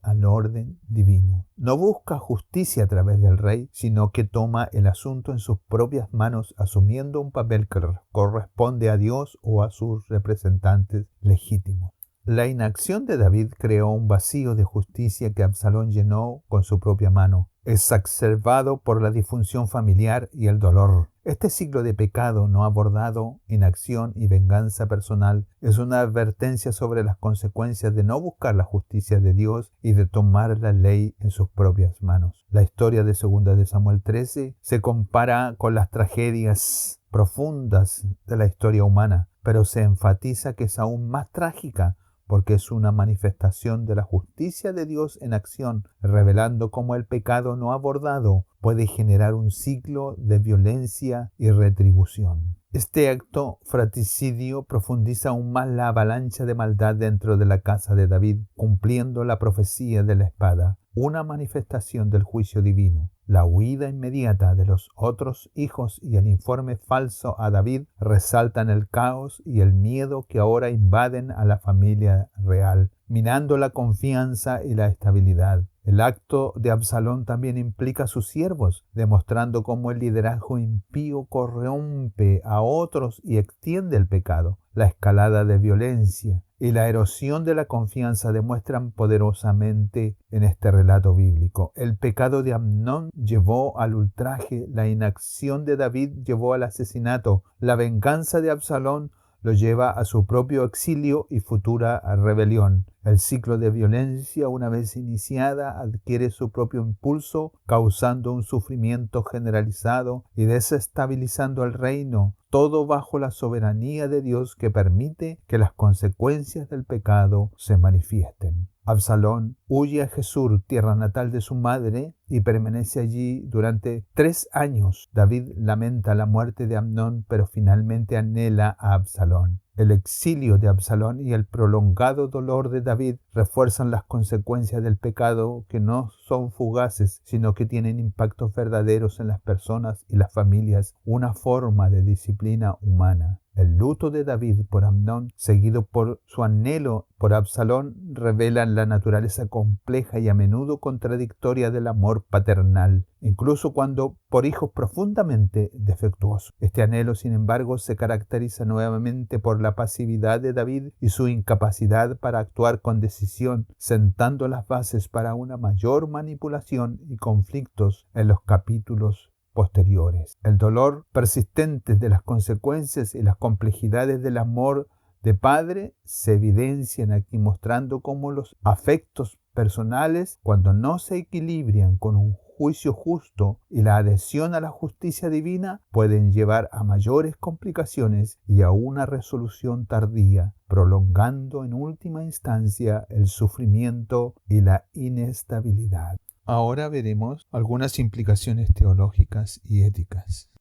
al orden divino. No busca justicia a través del rey, sino que toma el asunto en sus propias manos, asumiendo un papel que corresponde a Dios o a sus representantes legítimos. La inacción de David creó un vacío de justicia que Absalón llenó con su propia mano. exacerbado por la disfunción familiar y el dolor. Este ciclo de pecado no abordado, inacción y venganza personal es una advertencia sobre las consecuencias de no buscar la justicia de Dios y de tomar la ley en sus propias manos. La historia de 2 de Samuel 13 se compara con las tragedias profundas de la historia humana, pero se enfatiza que es aún más trágica porque es una manifestación de la justicia de Dios en acción, revelando cómo el pecado no abordado puede generar un ciclo de violencia y retribución. Este acto fratricidio profundiza aún más la avalancha de maldad dentro de la casa de David, cumpliendo la profecía de la espada, una manifestación del juicio divino. La huida inmediata de los otros hijos y el informe falso a David resaltan el caos y el miedo que ahora invaden a la familia real, minando la confianza y la estabilidad. El acto de Absalón también implica a sus siervos, demostrando cómo el liderazgo impío corrompe a otros y extiende el pecado. La escalada de violencia y la erosión de la confianza demuestran poderosamente en este relato bíblico. El pecado de Amnón llevó al ultraje, la inacción de David llevó al asesinato, la venganza de Absalón lo lleva a su propio exilio y futura rebelión. El ciclo de violencia, una vez iniciada, adquiere su propio impulso, causando un sufrimiento generalizado y desestabilizando el reino, todo bajo la soberanía de Dios que permite que las consecuencias del pecado se manifiesten. Absalón huye a Jesús, tierra natal de su madre, y permanece allí durante 3 años. David lamenta la muerte de Amnón, pero finalmente anhela a Absalón. El exilio de Absalón y el prolongado dolor de David refuerzan las consecuencias del pecado, que no son fugaces, sino que tienen impactos verdaderos en las personas y las familias, una forma de disciplina humana. El luto de David por Amnón, seguido por su anhelo por Absalón, revelan la naturaleza compleja y a menudo contradictoria del amor paternal, incluso cuando por hijos profundamente defectuosos. Este anhelo, sin embargo, se caracteriza nuevamente por la pasividad de David y su incapacidad para actuar con decisión, sentando las bases para una mayor manipulación y conflictos en los capítulos posteriores. El dolor persistente de las consecuencias y las complejidades del amor de padre se evidencian aquí, mostrando cómo los afectos personales, cuando no se equilibran con un juicio justo y la adhesión a la justicia divina, pueden llevar a mayores complicaciones y a una resolución tardía, prolongando en última instancia el sufrimiento y la inestabilidad. Ahora veremos algunas implicaciones teológicas y éticas.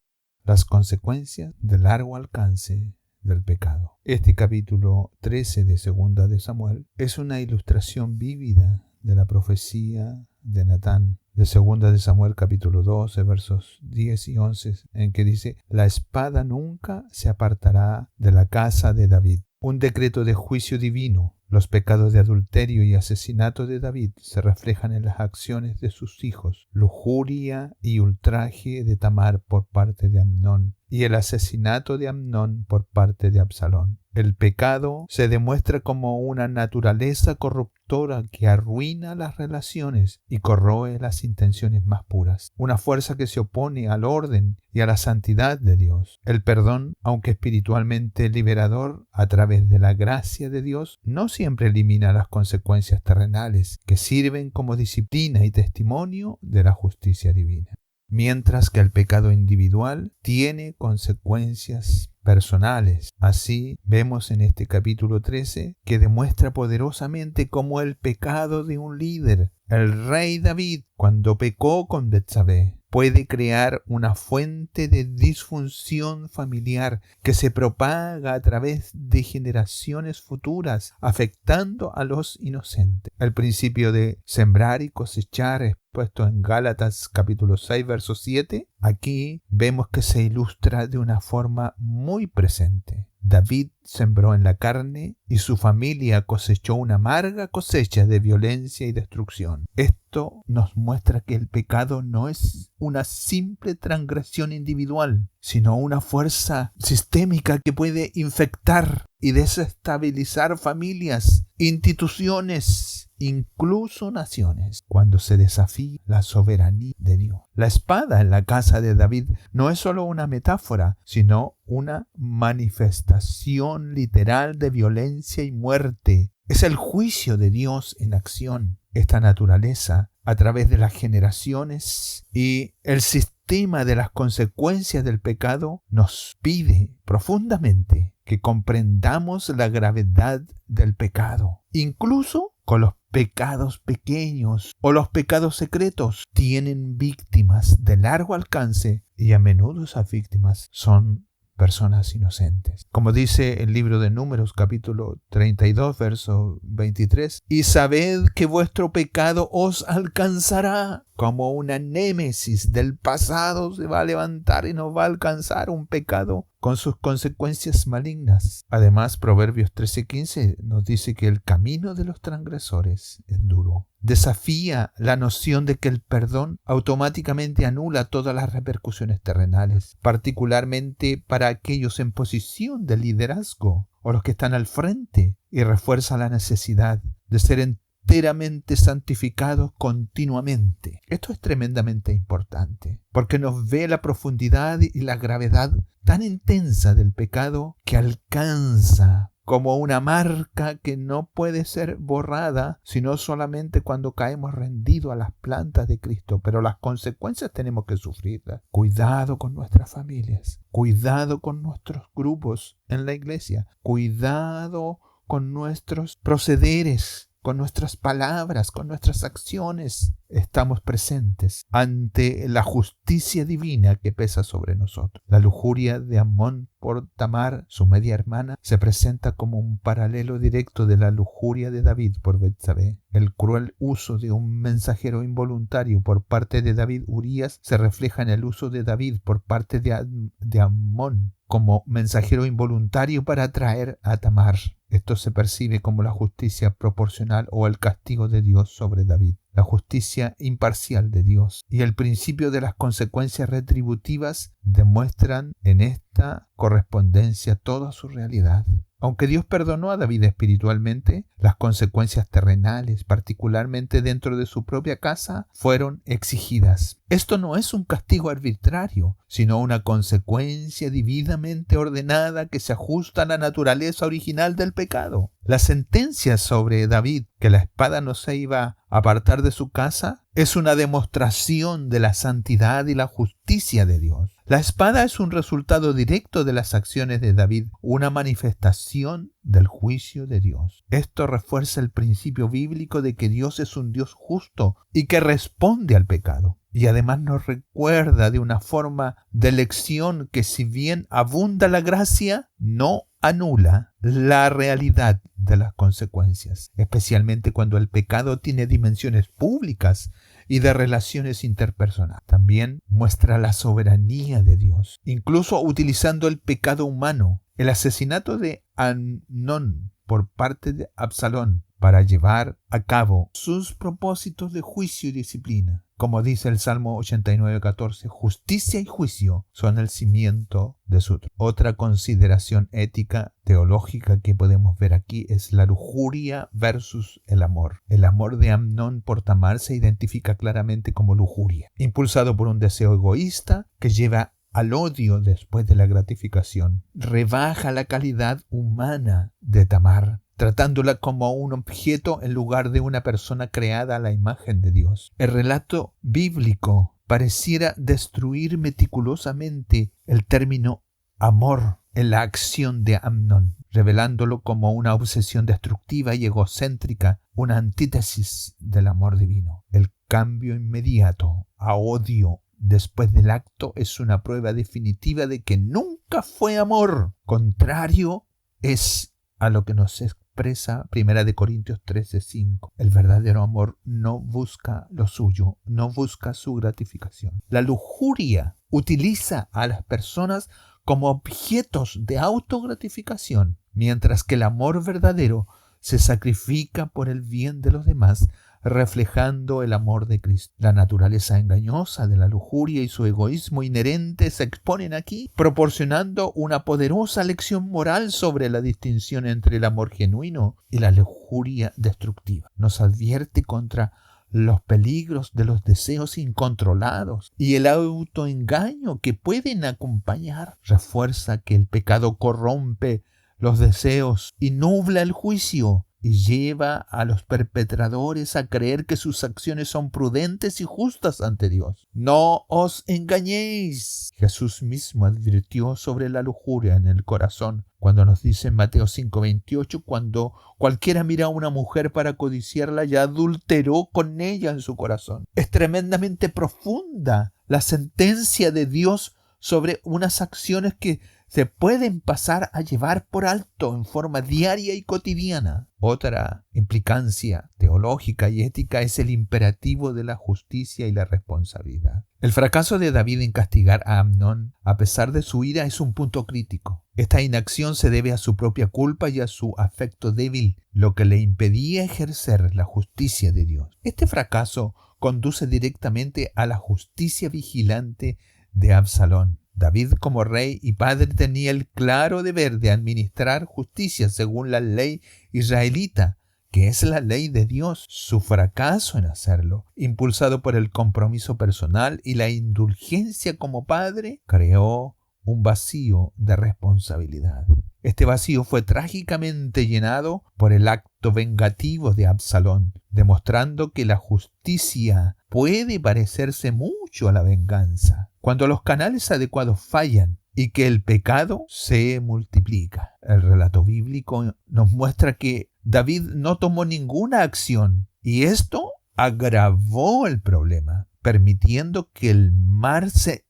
Las consecuencias de largo alcance del pecado. Este capítulo 13 de 2 de Samuel es una ilustración vívida de la profecía de Natán de 2 de Samuel capítulo 12 versos 10 y 11, en que dice: la espada nunca se apartará de la casa de David. Un decreto de juicio divino. Los pecados de adulterio y asesinato de David se reflejan en las acciones de sus hijos, lujuria y ultraje de Tamar por parte de Amnón y el asesinato de Amnón por parte de Absalón. El pecado se demuestra como una naturaleza corruptora que arruina las relaciones y corroe las intenciones más puras, una fuerza que se opone al orden y a la santidad de Dios. El perdón, aunque espiritualmente liberador a través de la gracia de Dios, no siempre elimina las consecuencias terrenales que sirven como disciplina y testimonio de la justicia divina. Mientras que el pecado individual tiene consecuencias personales. Así vemos en este capítulo 13 que demuestra poderosamente cómo el pecado de un líder, el rey David, cuando pecó con Betsabé, puede crear una fuente de disfunción familiar que se propaga a través de generaciones futuras, afectando a los inocentes. El principio de sembrar y cosechar expuesto en Gálatas capítulo 6 verso 7, aquí vemos que se ilustra de una forma muy presente. David sembró en la carne y su familia cosechó una amarga cosecha de violencia y destrucción. Esto nos muestra que el pecado no es una simple transgresión individual, sino una fuerza sistémica que puede infectar y desestabilizar familias, instituciones incluso naciones, cuando se desafía la soberanía de Dios. La espada en la casa de David no es solo una metáfora, sino una manifestación literal de violencia y muerte. Es el juicio de Dios en acción. Esta naturaleza, a través de las generaciones y el sistema de las consecuencias del pecado, nos pide profundamente que comprendamos la gravedad del pecado. Incluso con los pecados pequeños o los pecados secretos tienen víctimas de largo alcance y a menudo esas víctimas son personas inocentes. Como dice el libro de Números, capítulo 32, verso 23, y sabed que vuestro pecado os alcanzará. Como una némesis del pasado se va a levantar y nos va a alcanzar un pecado con sus consecuencias malignas. Además, Proverbios 13:15 nos dice que el camino de los transgresores es duro. Desafía la noción de que el perdón automáticamente anula todas las repercusiones terrenales, particularmente para aquellos en posición de liderazgo o los que están al frente, y refuerza la necesidad de ser enteramente santificados continuamente. Esto es tremendamente importante, porque nos ve la profundidad y la gravedad tan intensa del pecado que alcanza como una marca que no puede ser borrada, sino solamente cuando caemos rendidos a las plantas de Cristo. Pero las consecuencias tenemos que sufrirlas. Cuidado con nuestras familias, cuidado con nuestros grupos en la iglesia, cuidado con nuestros procederes, con nuestras palabras, con nuestras acciones. Estamos presentes ante la justicia divina que pesa sobre nosotros. La lujuria de Amnón por Tamar, su media hermana, se presenta como un paralelo directo de la lujuria de David por Betsabé. El cruel uso de un mensajero involuntario por parte de David, Urías, se refleja en el uso de David por parte de Amnón como mensajero involuntario para atraer a Tamar. Esto se percibe como la justicia proporcional o el castigo de Dios sobre David. La justicia imparcial de Dios y el principio de las consecuencias retributivas demuestran en esta correspondencia toda su realidad. Aunque Dios perdonó a David espiritualmente, las consecuencias terrenales, particularmente dentro de su propia casa, fueron exigidas. Esto no es un castigo arbitrario, sino una consecuencia divinamente ordenada que se ajusta a la naturaleza original del pecado. La sentencia sobre David, que la espada no se iba a apartar de su casa, es una demostración de la santidad y la justicia de Dios. La espada es un resultado directo de las acciones de David, una manifestación del juicio de Dios. Esto refuerza el principio bíblico de que Dios es un Dios justo y que responde al pecado. Y además nos recuerda de una forma de lección que, si bien abunda la gracia, no anula la realidad de las consecuencias, especialmente cuando el pecado tiene dimensiones públicas y de relaciones interpersonales. También muestra la soberanía de Dios, incluso utilizando el pecado humano, el asesinato de Amnón por parte de Absalón para llevar a cabo sus propósitos de juicio y disciplina. Como dice el Salmo 89:14, justicia y juicio son el cimiento de su trono. Otra consideración ética teológica que podemos ver aquí es la lujuria versus el amor. El amor de Amnón por Tamar se identifica claramente como lujuria, impulsado por un deseo egoísta que lleva al odio después de la gratificación. Rebaja la calidad humana de Tamar, tratándola como un objeto en lugar de una persona creada a la imagen de Dios. El relato bíblico pareciera destruir meticulosamente el término amor en la acción de Amnón, revelándolo como una obsesión destructiva y egocéntrica, una antítesis del amor divino. El cambio inmediato a odio después del acto es una prueba definitiva de que nunca fue amor. Contrario es a lo que nos expresa 1 Corintios 13:5. El verdadero amor no busca lo suyo, no busca su gratificación. La lujuria utiliza a las personas como objetos de autogratificación, mientras que el amor verdadero se sacrifica por el bien de los demás, reflejando el amor de Cristo. La naturaleza engañosa de la lujuria y su egoísmo inherente se exponen aquí, proporcionando una poderosa lección moral sobre la distinción entre el amor genuino y la lujuria destructiva. Nos advierte contra los peligros de los deseos incontrolados y el autoengaño que pueden acompañar. Refuerza que el pecado corrompe los deseos y nubla el juicio y lleva a los perpetradores a creer que sus acciones son prudentes y justas ante Dios. No os engañéis. Jesús mismo advirtió sobre la lujuria en el corazón cuando nos dice en Mateo 5:28, cuando cualquiera mira a una mujer para codiciarla, ya adulteró con ella en su corazón. Es tremendamente profunda la sentencia de Dios sobre unas acciones que se pueden pasar a llevar por alto en forma diaria y cotidiana. Otra implicancia teológica y ética es el imperativo de la justicia y la responsabilidad. El fracaso de David en castigar a Amnón, a pesar de su ira, es un punto crítico. Esta inacción se debe a su propia culpa y a su afecto débil, lo que le impedía ejercer la justicia de Dios. Este fracaso conduce directamente a la justicia vigilante de Absalón. David, como rey y padre, tenía el claro deber de administrar justicia según la ley israelita, que es la ley de Dios. Su fracaso en hacerlo, impulsado por el compromiso personal y la indulgencia como padre, creó un vacío de responsabilidad. Este vacío fue trágicamente llenado por el acto vengativo de Absalón, demostrando que la justicia puede parecerse mucho a la venganza cuando los canales adecuados fallan y que el pecado se multiplica. El relato bíblico nos muestra que David no tomó ninguna acción y esto agravó el problema, permitiendo que el mal se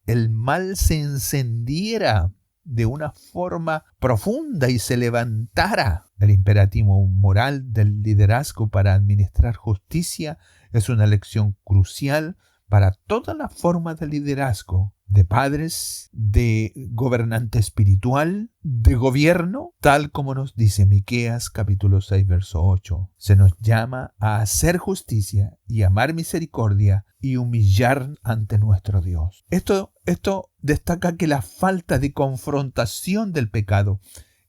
encendiera de una forma profunda y se levantara. El imperativo moral del liderazgo para administrar justicia es una lección crucial para todas las formas de liderazgo, de padres, de gobernante espiritual, de gobierno, tal como nos dice Miqueas capítulo 6, verso 8. Se nos llama a hacer justicia y amar misericordia y humillar ante nuestro Dios. Esto destaca que la falta de confrontación del pecado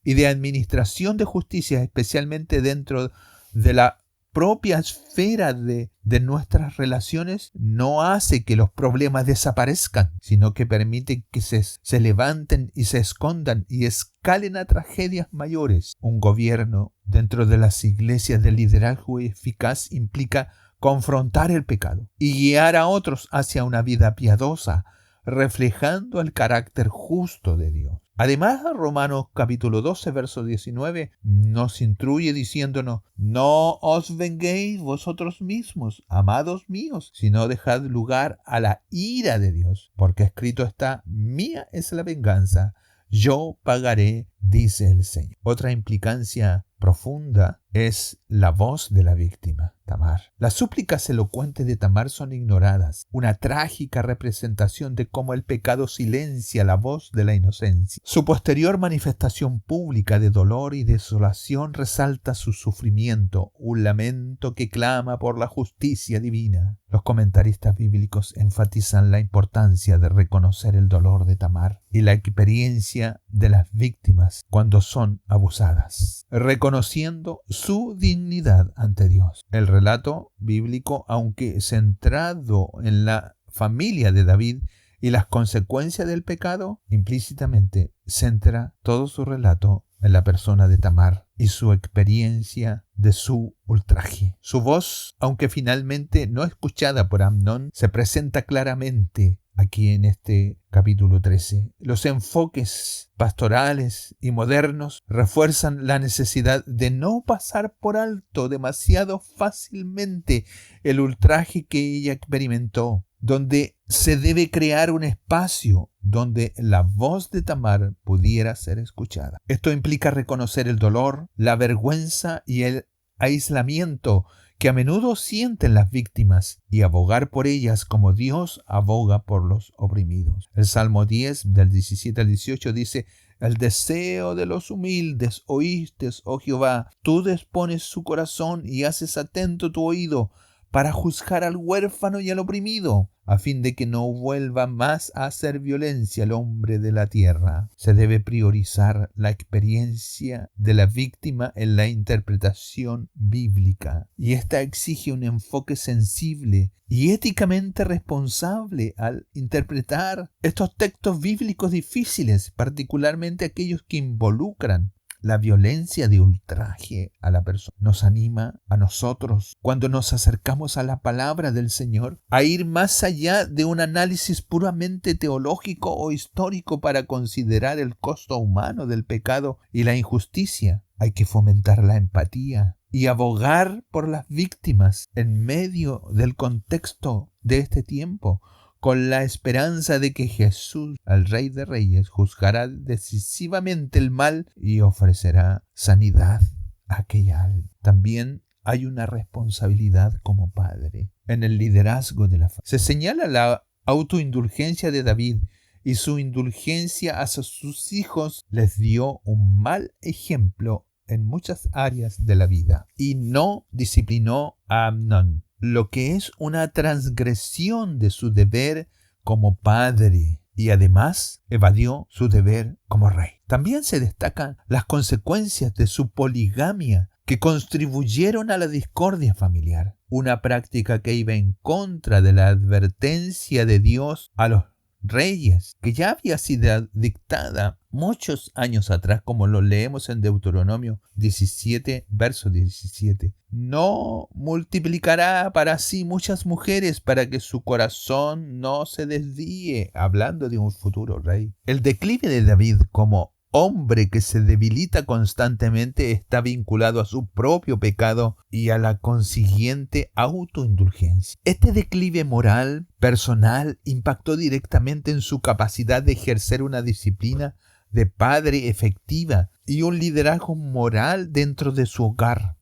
y de administración de justicia, especialmente dentro de la propia esfera de nuestras relaciones, no hace que los problemas desaparezcan, sino que permite que se levanten y se escondan y escalen a tragedias mayores. Un gobierno dentro de las iglesias de liderazgo eficaz implica confrontar el pecado y guiar a otros hacia una vida piadosa, reflejando el carácter justo de Dios. Además, Romanos capítulo 12, verso 19 nos instruye diciéndonos: no os venguéis vosotros mismos, amados míos, sino dejad lugar a la ira de Dios, porque escrito está: mía es la venganza, yo pagaré, dice el Señor. Otra implicancia profunda es la voz de la víctima, Tamar. Las súplicas elocuentes de Tamar son ignoradas, una trágica representación de cómo el pecado silencia la voz de la inocencia. Su posterior manifestación pública de dolor y desolación resalta su sufrimiento, un lamento que clama por la justicia divina. Los comentaristas bíblicos enfatizan la importancia de reconocer el dolor de Tamar y la experiencia de las víctimas cuando son abusadas, reconociendo su dignidad ante Dios. El relato bíblico, aunque centrado en la familia de David y las consecuencias del pecado, implícitamente centra todo su relato en la persona de Tamar y su experiencia de su ultraje. Su voz, aunque finalmente no escuchada por Amnón, se presenta claramente aquí en este capítulo 13. Los enfoques pastorales y modernos refuerzan la necesidad de no pasar por alto demasiado fácilmente el ultraje que ella experimentó, donde se debe crear un espacio donde la voz de Tamar pudiera ser escuchada. Esto implica reconocer el dolor, la vergüenza y el aislamiento que a menudo sienten las víctimas y abogar por ellas como Dios aboga por los oprimidos. El Salmo 10, del 17 al 18 dice: el deseo de los humildes oíste, oh Jehová, tú dispones su corazón y haces atento tu oído para juzgar al huérfano y al oprimido, a fin de que no vuelva más a hacer violencia al hombre de la tierra. Se debe priorizar la experiencia de la víctima en la interpretación bíblica, y esta exige un enfoque sensible y éticamente responsable al interpretar estos textos bíblicos difíciles, particularmente aquellos que involucran la violencia de ultraje a la persona. Nos anima a nosotros, cuando nos acercamos a la palabra del Señor, a ir más allá de un análisis puramente teológico o histórico para considerar el costo humano del pecado y la injusticia. Hay que fomentar la empatía y abogar por las víctimas en medio del contexto de este tiempo, con la esperanza de que Jesús, el Rey de Reyes, juzgará decisivamente el mal y ofrecerá sanidad a aquella alma. También hay una responsabilidad como padre en el liderazgo de la familia. Se señala la autoindulgencia de David, y su indulgencia hacia sus hijos les dio un mal ejemplo en muchas áreas de la vida, y no disciplinó a Amnón, lo que es una transgresión de su deber como padre, y además evadió su deber como rey. También se destacan las consecuencias de su poligamia, que contribuyeron a la discordia familiar, una práctica que iba en contra de la advertencia de Dios a los reyes, que ya había sido dictada muchos años atrás, como lo leemos en Deuteronomio 17, verso 17. No multiplicará para sí muchas mujeres para que su corazón no se desvíe, hablando de un futuro rey. El declive de David como hombre que se debilita constantemente está vinculado a su propio pecado y a la consiguiente autoindulgencia. Este declive moral personal impactó directamente en su capacidad de ejercer una disciplina de padre efectiva y un liderazgo moral dentro de su hogar.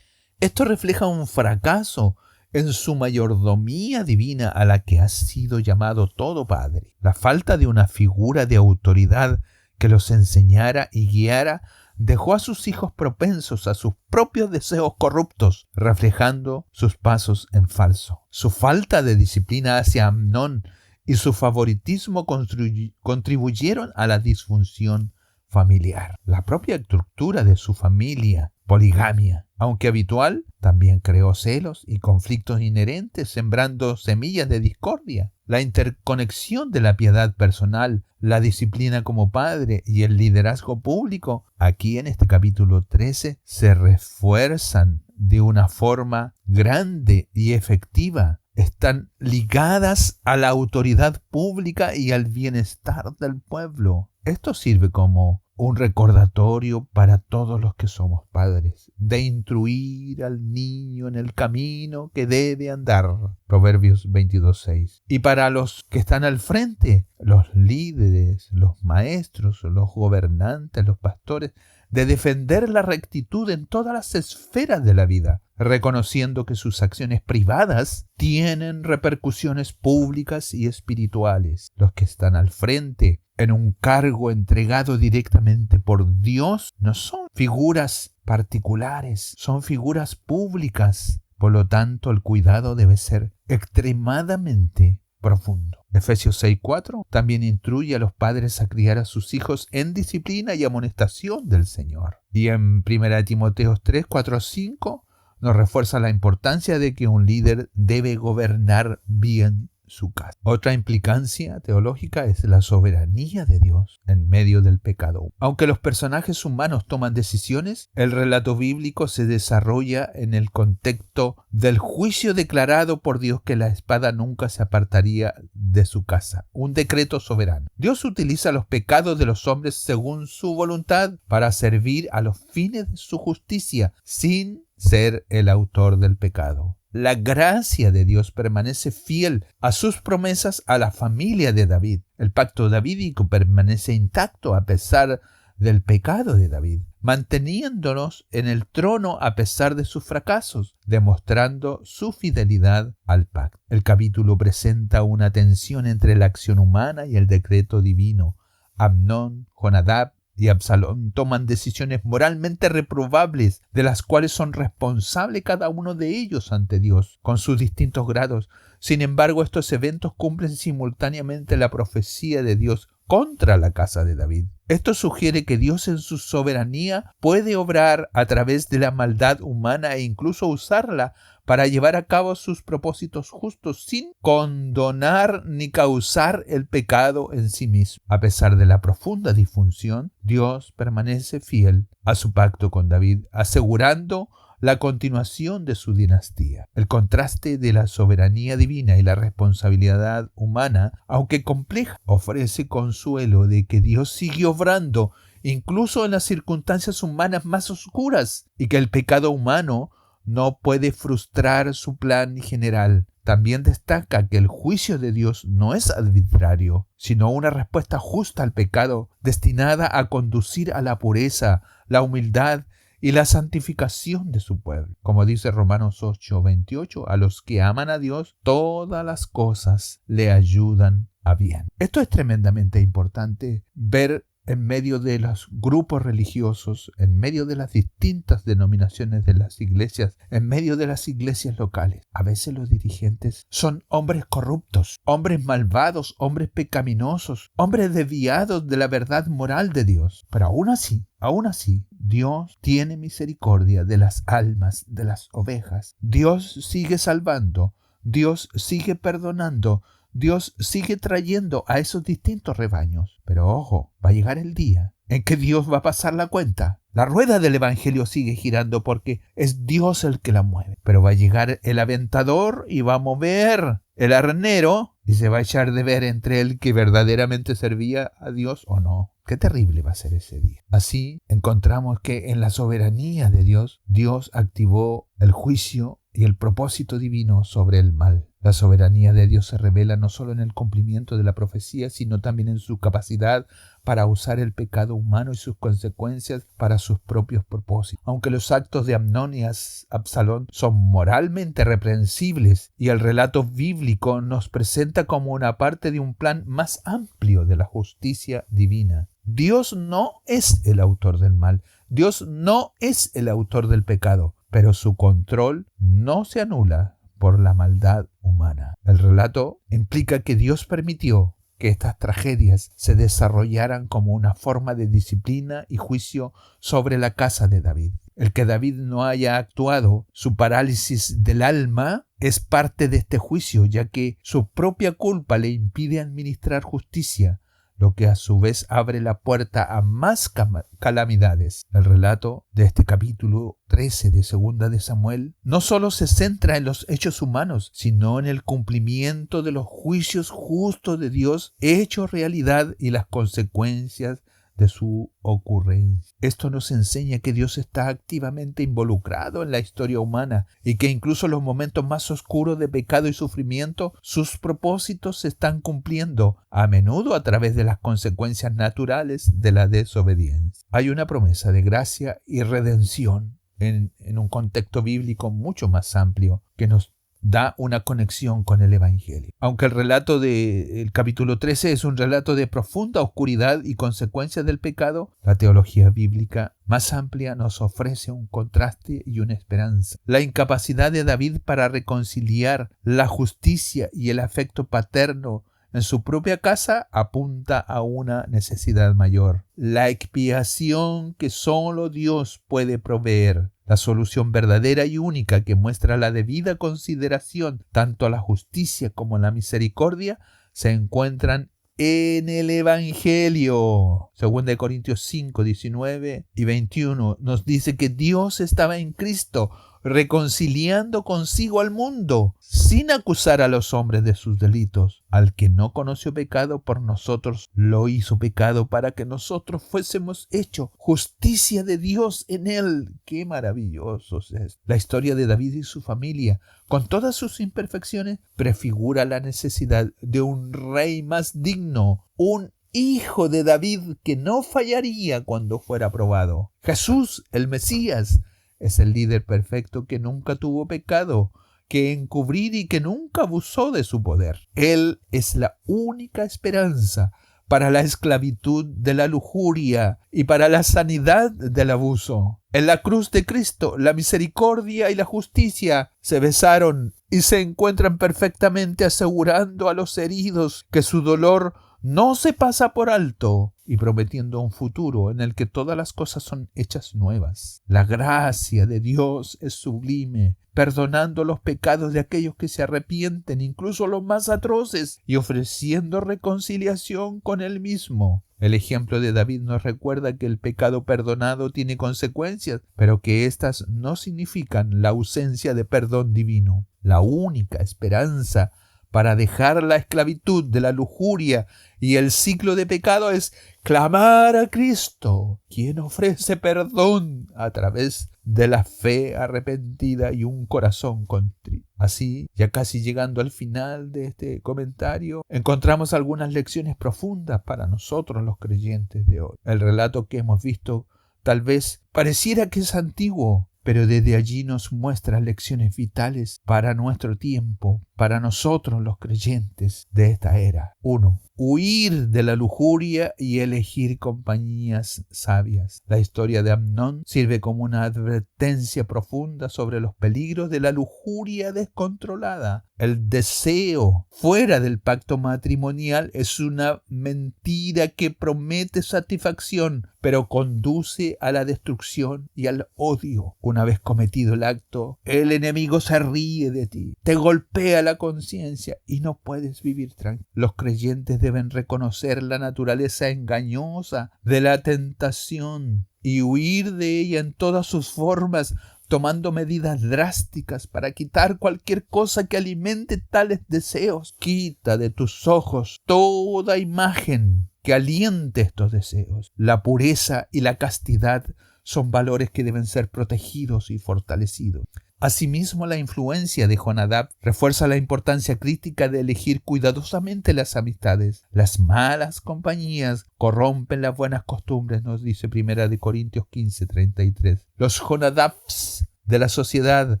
Esto refleja un fracaso en su mayordomía divina a la que ha sido llamado todo padre. La falta de una figura de autoridad que los enseñara y guiara dejó a sus hijos propensos a sus propios deseos corruptos, reflejando sus pasos en falso. Su falta de disciplina hacia Amnón y su favoritismo contribuyeron a la disfunción familiar. La propia estructura de su familia, poligamia, aunque habitual, también creó celos y conflictos inherentes, sembrando semillas de discordia. La interconexión de la piedad personal, la disciplina como padre y el liderazgo público, aquí en este capítulo 13, se refuerzan de una forma grande y efectiva. Están ligadas a la autoridad pública y al bienestar del pueblo. Esto sirve como un recordatorio para todos los que somos padres, de instruir al niño en el camino que debe andar. Proverbios 22:6. Y para los que están al frente, los líderes, los maestros, los gobernantes, los pastores, de defender la rectitud en todas las esferas de la vida, reconociendo que sus acciones privadas tienen repercusiones públicas y espirituales. Los que están al frente, en un cargo entregado directamente por Dios, no son figuras particulares, son figuras públicas. Por lo tanto, el cuidado debe ser extremadamente profundo. Efesios 6:4 también instruye a los padres a criar a sus hijos en disciplina y amonestación del Señor. Y en 1 Timoteo 3:4-5 nos refuerza la importancia de que un líder debe gobernar bien su casa. Otra implicancia teológica es la soberanía de Dios en medio del pecado. Aunque los personajes humanos toman decisiones, el relato bíblico se desarrolla en el contexto del juicio declarado por Dios, que la espada nunca se apartaría de su casa. Un decreto soberano. Dios utiliza los pecados de los hombres según su voluntad para servir a los fines de su justicia, sin ser el autor del pecado. La gracia de Dios permanece fiel a sus promesas a la familia de David. El pacto davídico permanece intacto a pesar del pecado de David, manteniéndonos en el trono a pesar de sus fracasos, demostrando su fidelidad al pacto. El capítulo presenta una tensión entre la acción humana y el decreto divino. Amnón, Jonadab y Absalón toman decisiones moralmente reprobables, de las cuales son responsables cada uno de ellos ante Dios, con sus distintos grados. Sin embargo, estos eventos cumplen simultáneamente la profecía de Dios contra la casa de David. Esto sugiere que Dios en su soberanía puede obrar a través de la maldad humana e incluso usarla para llevar a cabo sus propósitos justos sin condonar ni causar el pecado en sí mismo. A pesar de la profunda disfunción, Dios permanece fiel a su pacto con David, asegurando la continuación de su dinastía. El contraste de la soberanía divina y la responsabilidad humana, aunque compleja, ofrece consuelo de que Dios sigue obrando incluso en las circunstancias humanas más oscuras y que el pecado humano no puede frustrar su plan general. También destaca que el juicio de Dios no es arbitrario, sino una respuesta justa al pecado, destinada a conducir a la pureza, la humildad y la santificación de su pueblo. Como dice Romanos 8:28, a los que aman a Dios, todas las cosas le ayudan a bien. Esto es tremendamente importante ver en medio de los grupos religiosos, en medio de las distintas denominaciones de las iglesias, en medio de las iglesias locales. A veces los dirigentes son hombres corruptos, hombres malvados, hombres pecaminosos, hombres desviados de la verdad moral de Dios. Pero aún así, Dios tiene misericordia de las almas, de las ovejas. Dios sigue salvando, Dios sigue perdonando, Dios sigue trayendo a esos distintos rebaños. Pero ojo, va a llegar el día en que Dios va a pasar la cuenta. La rueda del evangelio sigue girando porque es Dios el que la mueve. Pero va a llegar el aventador y va a mover el arnero y se va a echar de ver entre el que verdaderamente servía a Dios o no. Qué terrible va a ser ese día. Así encontramos que en la soberanía de Dios, Dios activó el juicio y el propósito divino sobre el mal. La soberanía de Dios se revela no solo en el cumplimiento de la profecía, sino también en su capacidad para usar el pecado humano y sus consecuencias para sus propios propósitos. Aunque los actos de Amnón y Absalón son moralmente reprensibles y el relato bíblico nos presenta como una parte de un plan más amplio de la justicia divina. Dios no es el autor del mal, Dios no es el autor del pecado, pero su control no se anula por la maldad humana. El relato implica que Dios permitió que estas tragedias se desarrollaran como una forma de disciplina y juicio sobre la casa de David. El que David no haya actuado, su parálisis del alma, es parte de este juicio, ya que su propia culpa le impide administrar justicia, lo que a su vez abre la puerta a más calamidades. El relato de este capítulo 13 de 2 de Samuel no solo se centra en los hechos humanos, sino en el cumplimiento de los juicios justos de Dios hechos realidad y las consecuencias de su ocurrencia. Esto nos enseña que Dios está activamente involucrado en la historia humana y que incluso en los momentos más oscuros de pecado y sufrimiento, sus propósitos se están cumpliendo, a menudo a través de las consecuencias naturales de la desobediencia. Hay una promesa de gracia y redención en un contexto bíblico mucho más amplio que nos da una conexión con el Evangelio. Aunque el relato del capítulo 13 es un relato de profunda oscuridad y consecuencias del pecado, la teología bíblica más amplia nos ofrece un contraste y una esperanza. La incapacidad de David para reconciliar la justicia y el afecto paterno en su propia casa apunta a una necesidad mayor: la expiación que solo Dios puede proveer. La solución verdadera y única que muestra la debida consideración tanto a la justicia como a la misericordia se encuentran en el Evangelio. 2 Corintios 5, 19 y 21 nos dice que Dios estaba en Cristo reconciliando consigo al mundo, sin acusar a los hombres de sus delitos. Al que no conoció pecado, por nosotros lo hizo pecado, para que nosotros fuésemos hechos justicia de Dios en él. ¡Qué maravilloso es! La historia de David y su familia, con todas sus imperfecciones, prefigura la necesidad de un rey más digno, un hijo de David que no fallaría cuando fuera probado. Jesús, el Mesías, es el líder perfecto que nunca tuvo pecado que encubrir y que nunca abusó de su poder. Él es la única esperanza para la esclavitud de la lujuria y para la sanidad del abuso. En la cruz de Cristo, la misericordia y la justicia se besaron y se encuentran perfectamente, asegurando a los heridos que su dolor no se pasa por alto y prometiendo un futuro en el que todas las cosas son hechas nuevas. La gracia de Dios es sublime, perdonando los pecados de aquellos que se arrepienten, incluso los más atroces, y ofreciendo reconciliación con Él mismo. El ejemplo de David nos recuerda que el pecado perdonado tiene consecuencias, pero que éstas no significan la ausencia de perdón divino. La única esperanza para dejar la esclavitud de la lujuria y el ciclo de pecado es clamar a Cristo, quien ofrece perdón a través de la fe arrepentida y un corazón contrito. Así, ya casi llegando al final de este comentario, encontramos algunas lecciones profundas para nosotros los creyentes de hoy. El relato que hemos visto tal vez pareciera que es antiguo, pero desde allí nos muestra lecciones vitales para nuestro tiempo, para nosotros los creyentes de esta era. 1. Huir de la lujuria y elegir compañías sabias. La historia de Amnón sirve como una advertencia profunda sobre los peligros de la lujuria descontrolada. El deseo fuera del pacto matrimonial es una mentira que promete satisfacción, pero conduce a la destrucción y al odio. Una vez cometido el acto, el enemigo se ríe de ti, te golpea la conciencia y no puedes vivir tranquilo. Los creyentes deben reconocer la naturaleza engañosa de la tentación y huir de ella en todas sus formas, tomando medidas drásticas para quitar cualquier cosa que alimente tales deseos. Quita de tus ojos toda imagen que aliente estos deseos. La pureza y la castidad son valores que deben ser protegidos y fortalecidos. Asimismo, la influencia de Jonadab refuerza la importancia crítica de elegir cuidadosamente las amistades. Las malas compañías corrompen las buenas costumbres, nos dice 1 Corintios 15:33. Los Jonadabs de la sociedad,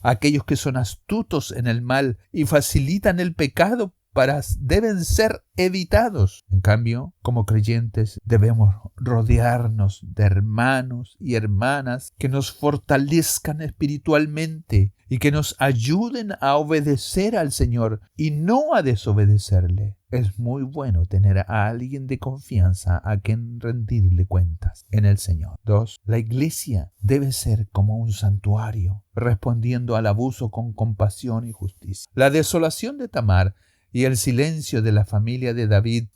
aquellos que son astutos en el mal y facilitan el pecado, deben ser evitados. En cambio, como creyentes debemos rodearnos de hermanos y hermanas que nos fortalezcan espiritualmente y que nos ayuden a obedecer al Señor y no a desobedecerle. Es muy bueno tener a alguien de confianza a quien rendirle cuentas en el Señor. 2. La iglesia debe ser como un santuario, respondiendo al abuso con compasión y justicia. La desolación de Tamar y el silencio de la familia de David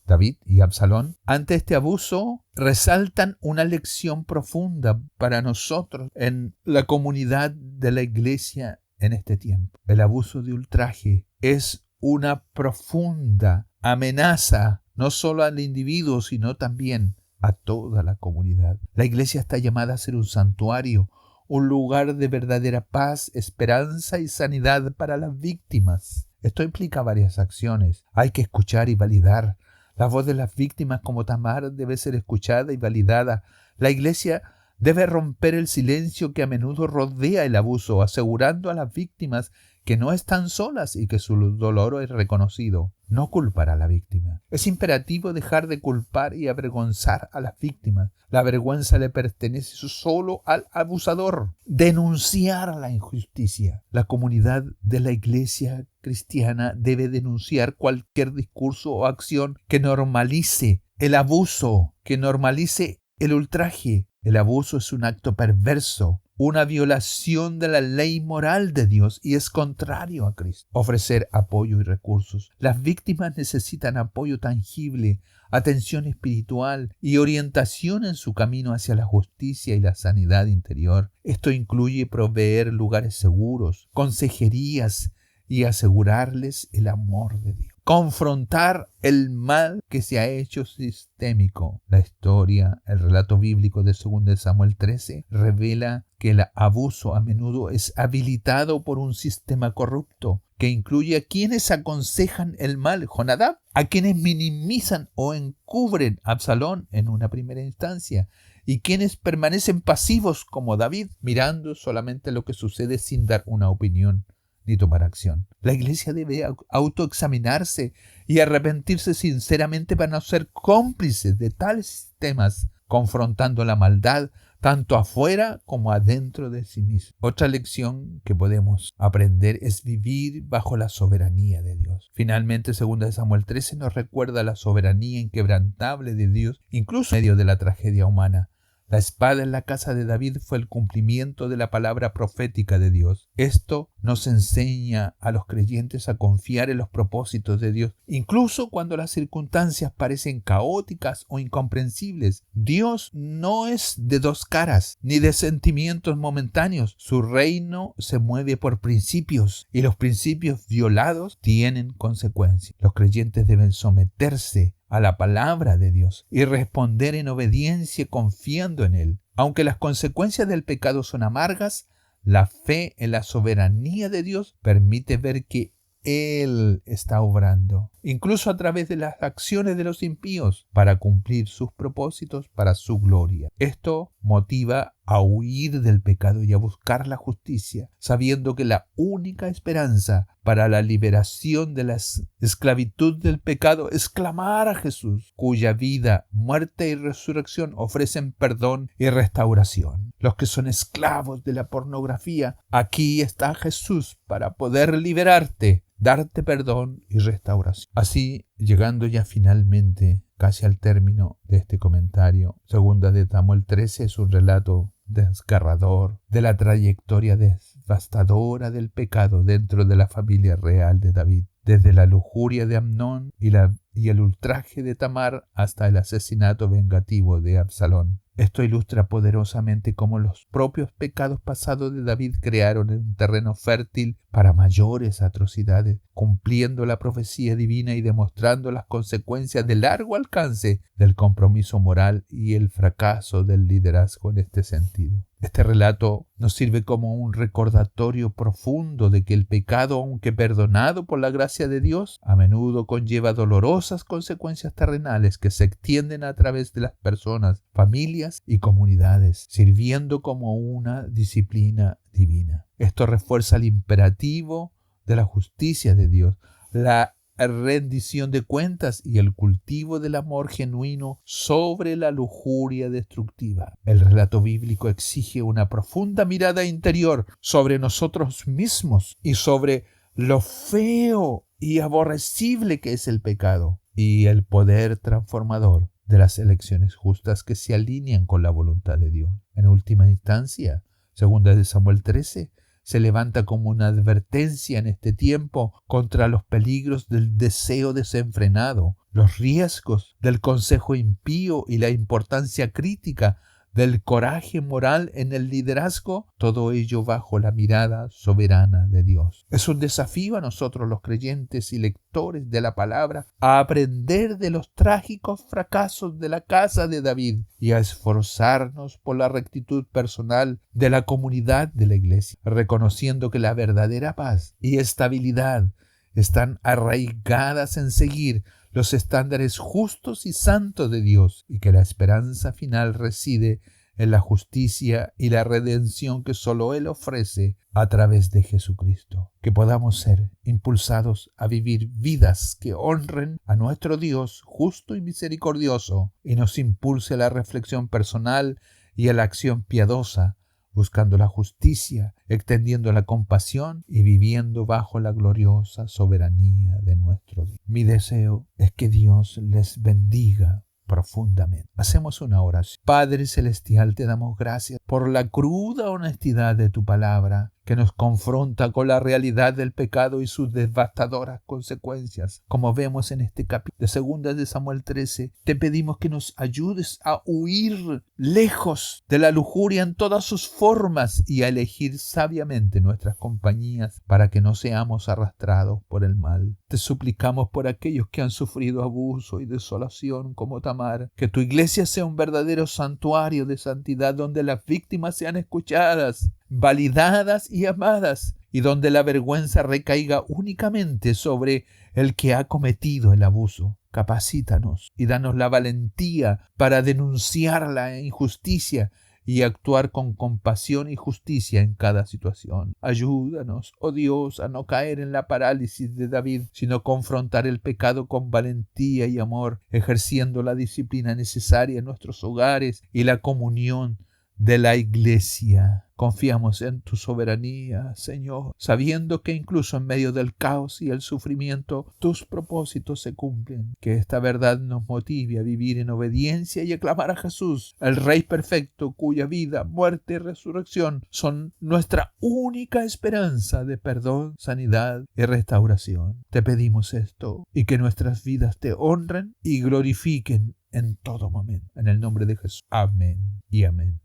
y Absalón ante este abuso resaltan una lección profunda para nosotros en la comunidad de la iglesia en este tiempo. El abuso de ultraje es una profunda amenaza no solo al individuo, sino también a toda la comunidad. La iglesia está llamada a ser un santuario, un lugar de verdadera paz, esperanza y sanidad para las víctimas. Esto implica varias acciones. Hay que escuchar y validar. La voz de las víctimas como Tamar debe ser escuchada y validada. La iglesia debe romper el silencio que a menudo rodea el abuso, asegurando a las víctimas que no están solas y que su dolor es reconocido. No culpar a la víctima. Es imperativo dejar de culpar y avergonzar a las víctimas. La vergüenza le pertenece solo al abusador. Denunciar la injusticia. La comunidad de la iglesia cristiana debe denunciar cualquier discurso o acción que normalice el abuso, que normalice el ultraje. El abuso es un acto perverso, una violación de la ley moral de Dios y es contrario a Cristo. Ofrecer apoyo y recursos. Las víctimas necesitan apoyo tangible, atención espiritual y orientación en su camino hacia la justicia y la sanidad interior. Esto incluye proveer lugares seguros, consejerías y asegurarles el amor de Dios. Confrontar el mal que se ha hecho sistémico. La historia, el relato bíblico de 2 Samuel 13 revela que el abuso a menudo es habilitado por un sistema corrupto que incluye a quienes aconsejan el mal, Jonadab, a quienes minimizan o encubren Absalón en una primera instancia, y quienes permanecen pasivos como David, mirando solamente lo que sucede sin dar una opinión ni tomar acción. La Iglesia debe autoexaminarse y arrepentirse sinceramente para no ser cómplices de tales sistemas, confrontando la maldad tanto afuera como adentro de sí mismo. Otra lección que podemos aprender es vivir bajo la soberanía de Dios. Finalmente, 2 Samuel 13 nos recuerda la soberanía inquebrantable de Dios, incluso en medio de la tragedia humana. La espada en la casa de David fue el cumplimiento de la palabra profética de Dios. Esto nos enseña a los creyentes a confiar en los propósitos de Dios, incluso cuando las circunstancias parecen caóticas o incomprensibles. Dios no es de dos caras, ni de sentimientos momentáneos. Su reino se mueve por principios, y los principios violados tienen consecuencias. Los creyentes deben someterse a la palabra de Dios y responder en obediencia confiando en Él. Aunque las consecuencias del pecado son amargas, la fe en la soberanía de Dios permite ver que Él está obrando, incluso a través de las acciones de los impíos, para cumplir sus propósitos para su gloria. Esto motiva a huir del pecado y a buscar la justicia, sabiendo que la única esperanza para la liberación de la esclavitud del pecado es clamar a Jesús, cuya vida, muerte y resurrección ofrecen perdón y restauración. Los que son esclavos de la pornografía, aquí está Jesús para poder liberarte, darte perdón y restauración. Así, llegando ya finalmente casi al término de este comentario, 2 Samuel 13 es un relato desgarrador de la trayectoria devastadora del pecado dentro de la familia real de David, desde la lujuria de Amnón y el ultraje de Tamar hasta el asesinato vengativo de Absalón. Esto ilustra poderosamente cómo los propios pecados pasados de David crearon un terreno fértil para mayores atrocidades, cumpliendo la profecía divina y demostrando las consecuencias de largo alcance del compromiso moral y el fracaso del liderazgo en este sentido. Este relato nos sirve como un recordatorio profundo de que el pecado, aunque perdonado por la gracia de Dios, a menudo conlleva dolorosas consecuencias terrenales que se extienden a través de las personas, familias y comunidades, sirviendo como una disciplina divina. Esto refuerza el imperativo de la justicia de Dios, la rendición de cuentas y el cultivo del amor genuino sobre la lujuria destructiva. El relato bíblico exige una profunda mirada interior sobre nosotros mismos y sobre lo feo y aborrecible que es el pecado y el poder transformador de las elecciones justas que se alinean con la voluntad de Dios. En última instancia, 2 Samuel 13 se levanta como una advertencia en este tiempo contra los peligros del deseo desenfrenado, los riesgos del consejo impío y la importancia crítica del coraje moral en el liderazgo, todo ello bajo la mirada soberana de Dios. Es un desafío a nosotros los creyentes y lectores de la palabra a aprender de los trágicos fracasos de la casa de David y a esforzarnos por la rectitud personal de la comunidad de la iglesia, reconociendo que la verdadera paz y estabilidad están arraigadas en seguir los estándares justos y santos de Dios y que la esperanza final reside en la justicia y la redención que solo Él ofrece a través de Jesucristo. Que podamos ser impulsados a vivir vidas que honren a nuestro Dios justo y misericordioso y nos impulse a la reflexión personal y a la acción piadosa, buscando la justicia, extendiendo la compasión y viviendo bajo la gloriosa soberanía de nuestro Dios. Mi deseo es que Dios les bendiga profundamente. Hacemos una oración. Padre Celestial, te damos gracias por la cruda honestidad de tu palabra, que nos confronta con la realidad del pecado y sus devastadoras consecuencias. Como vemos en este capítulo de 2 Samuel 13, te pedimos que nos ayudes a huir lejos de la lujuria en todas sus formas y a elegir sabiamente nuestras compañías para que no seamos arrastrados por el mal. Te suplicamos por aquellos que han sufrido abuso y desolación como Tamar, que tu iglesia sea un verdadero santuario de santidad donde las víctimas sean escuchadas, validadas y amadas, y donde la vergüenza recaiga únicamente sobre el que ha cometido el abuso. Capacítanos y danos la valentía para denunciar la injusticia y actuar con compasión y justicia en cada situación. Ayúdanos, oh Dios, a no caer en la parálisis de David, sino confrontar el pecado con valentía y amor, ejerciendo la disciplina necesaria en nuestros hogares y la comunión de la Iglesia. Confiamos en tu soberanía, Señor, sabiendo que incluso en medio del caos y el sufrimiento, tus propósitos se cumplen. Que esta verdad nos motive a vivir en obediencia y aclamar a Jesús, el Rey perfecto, cuya vida, muerte y resurrección son nuestra única esperanza de perdón, sanidad y restauración. Te pedimos esto y que nuestras vidas te honren y glorifiquen en todo momento. En el nombre de Jesús. Amén y amén.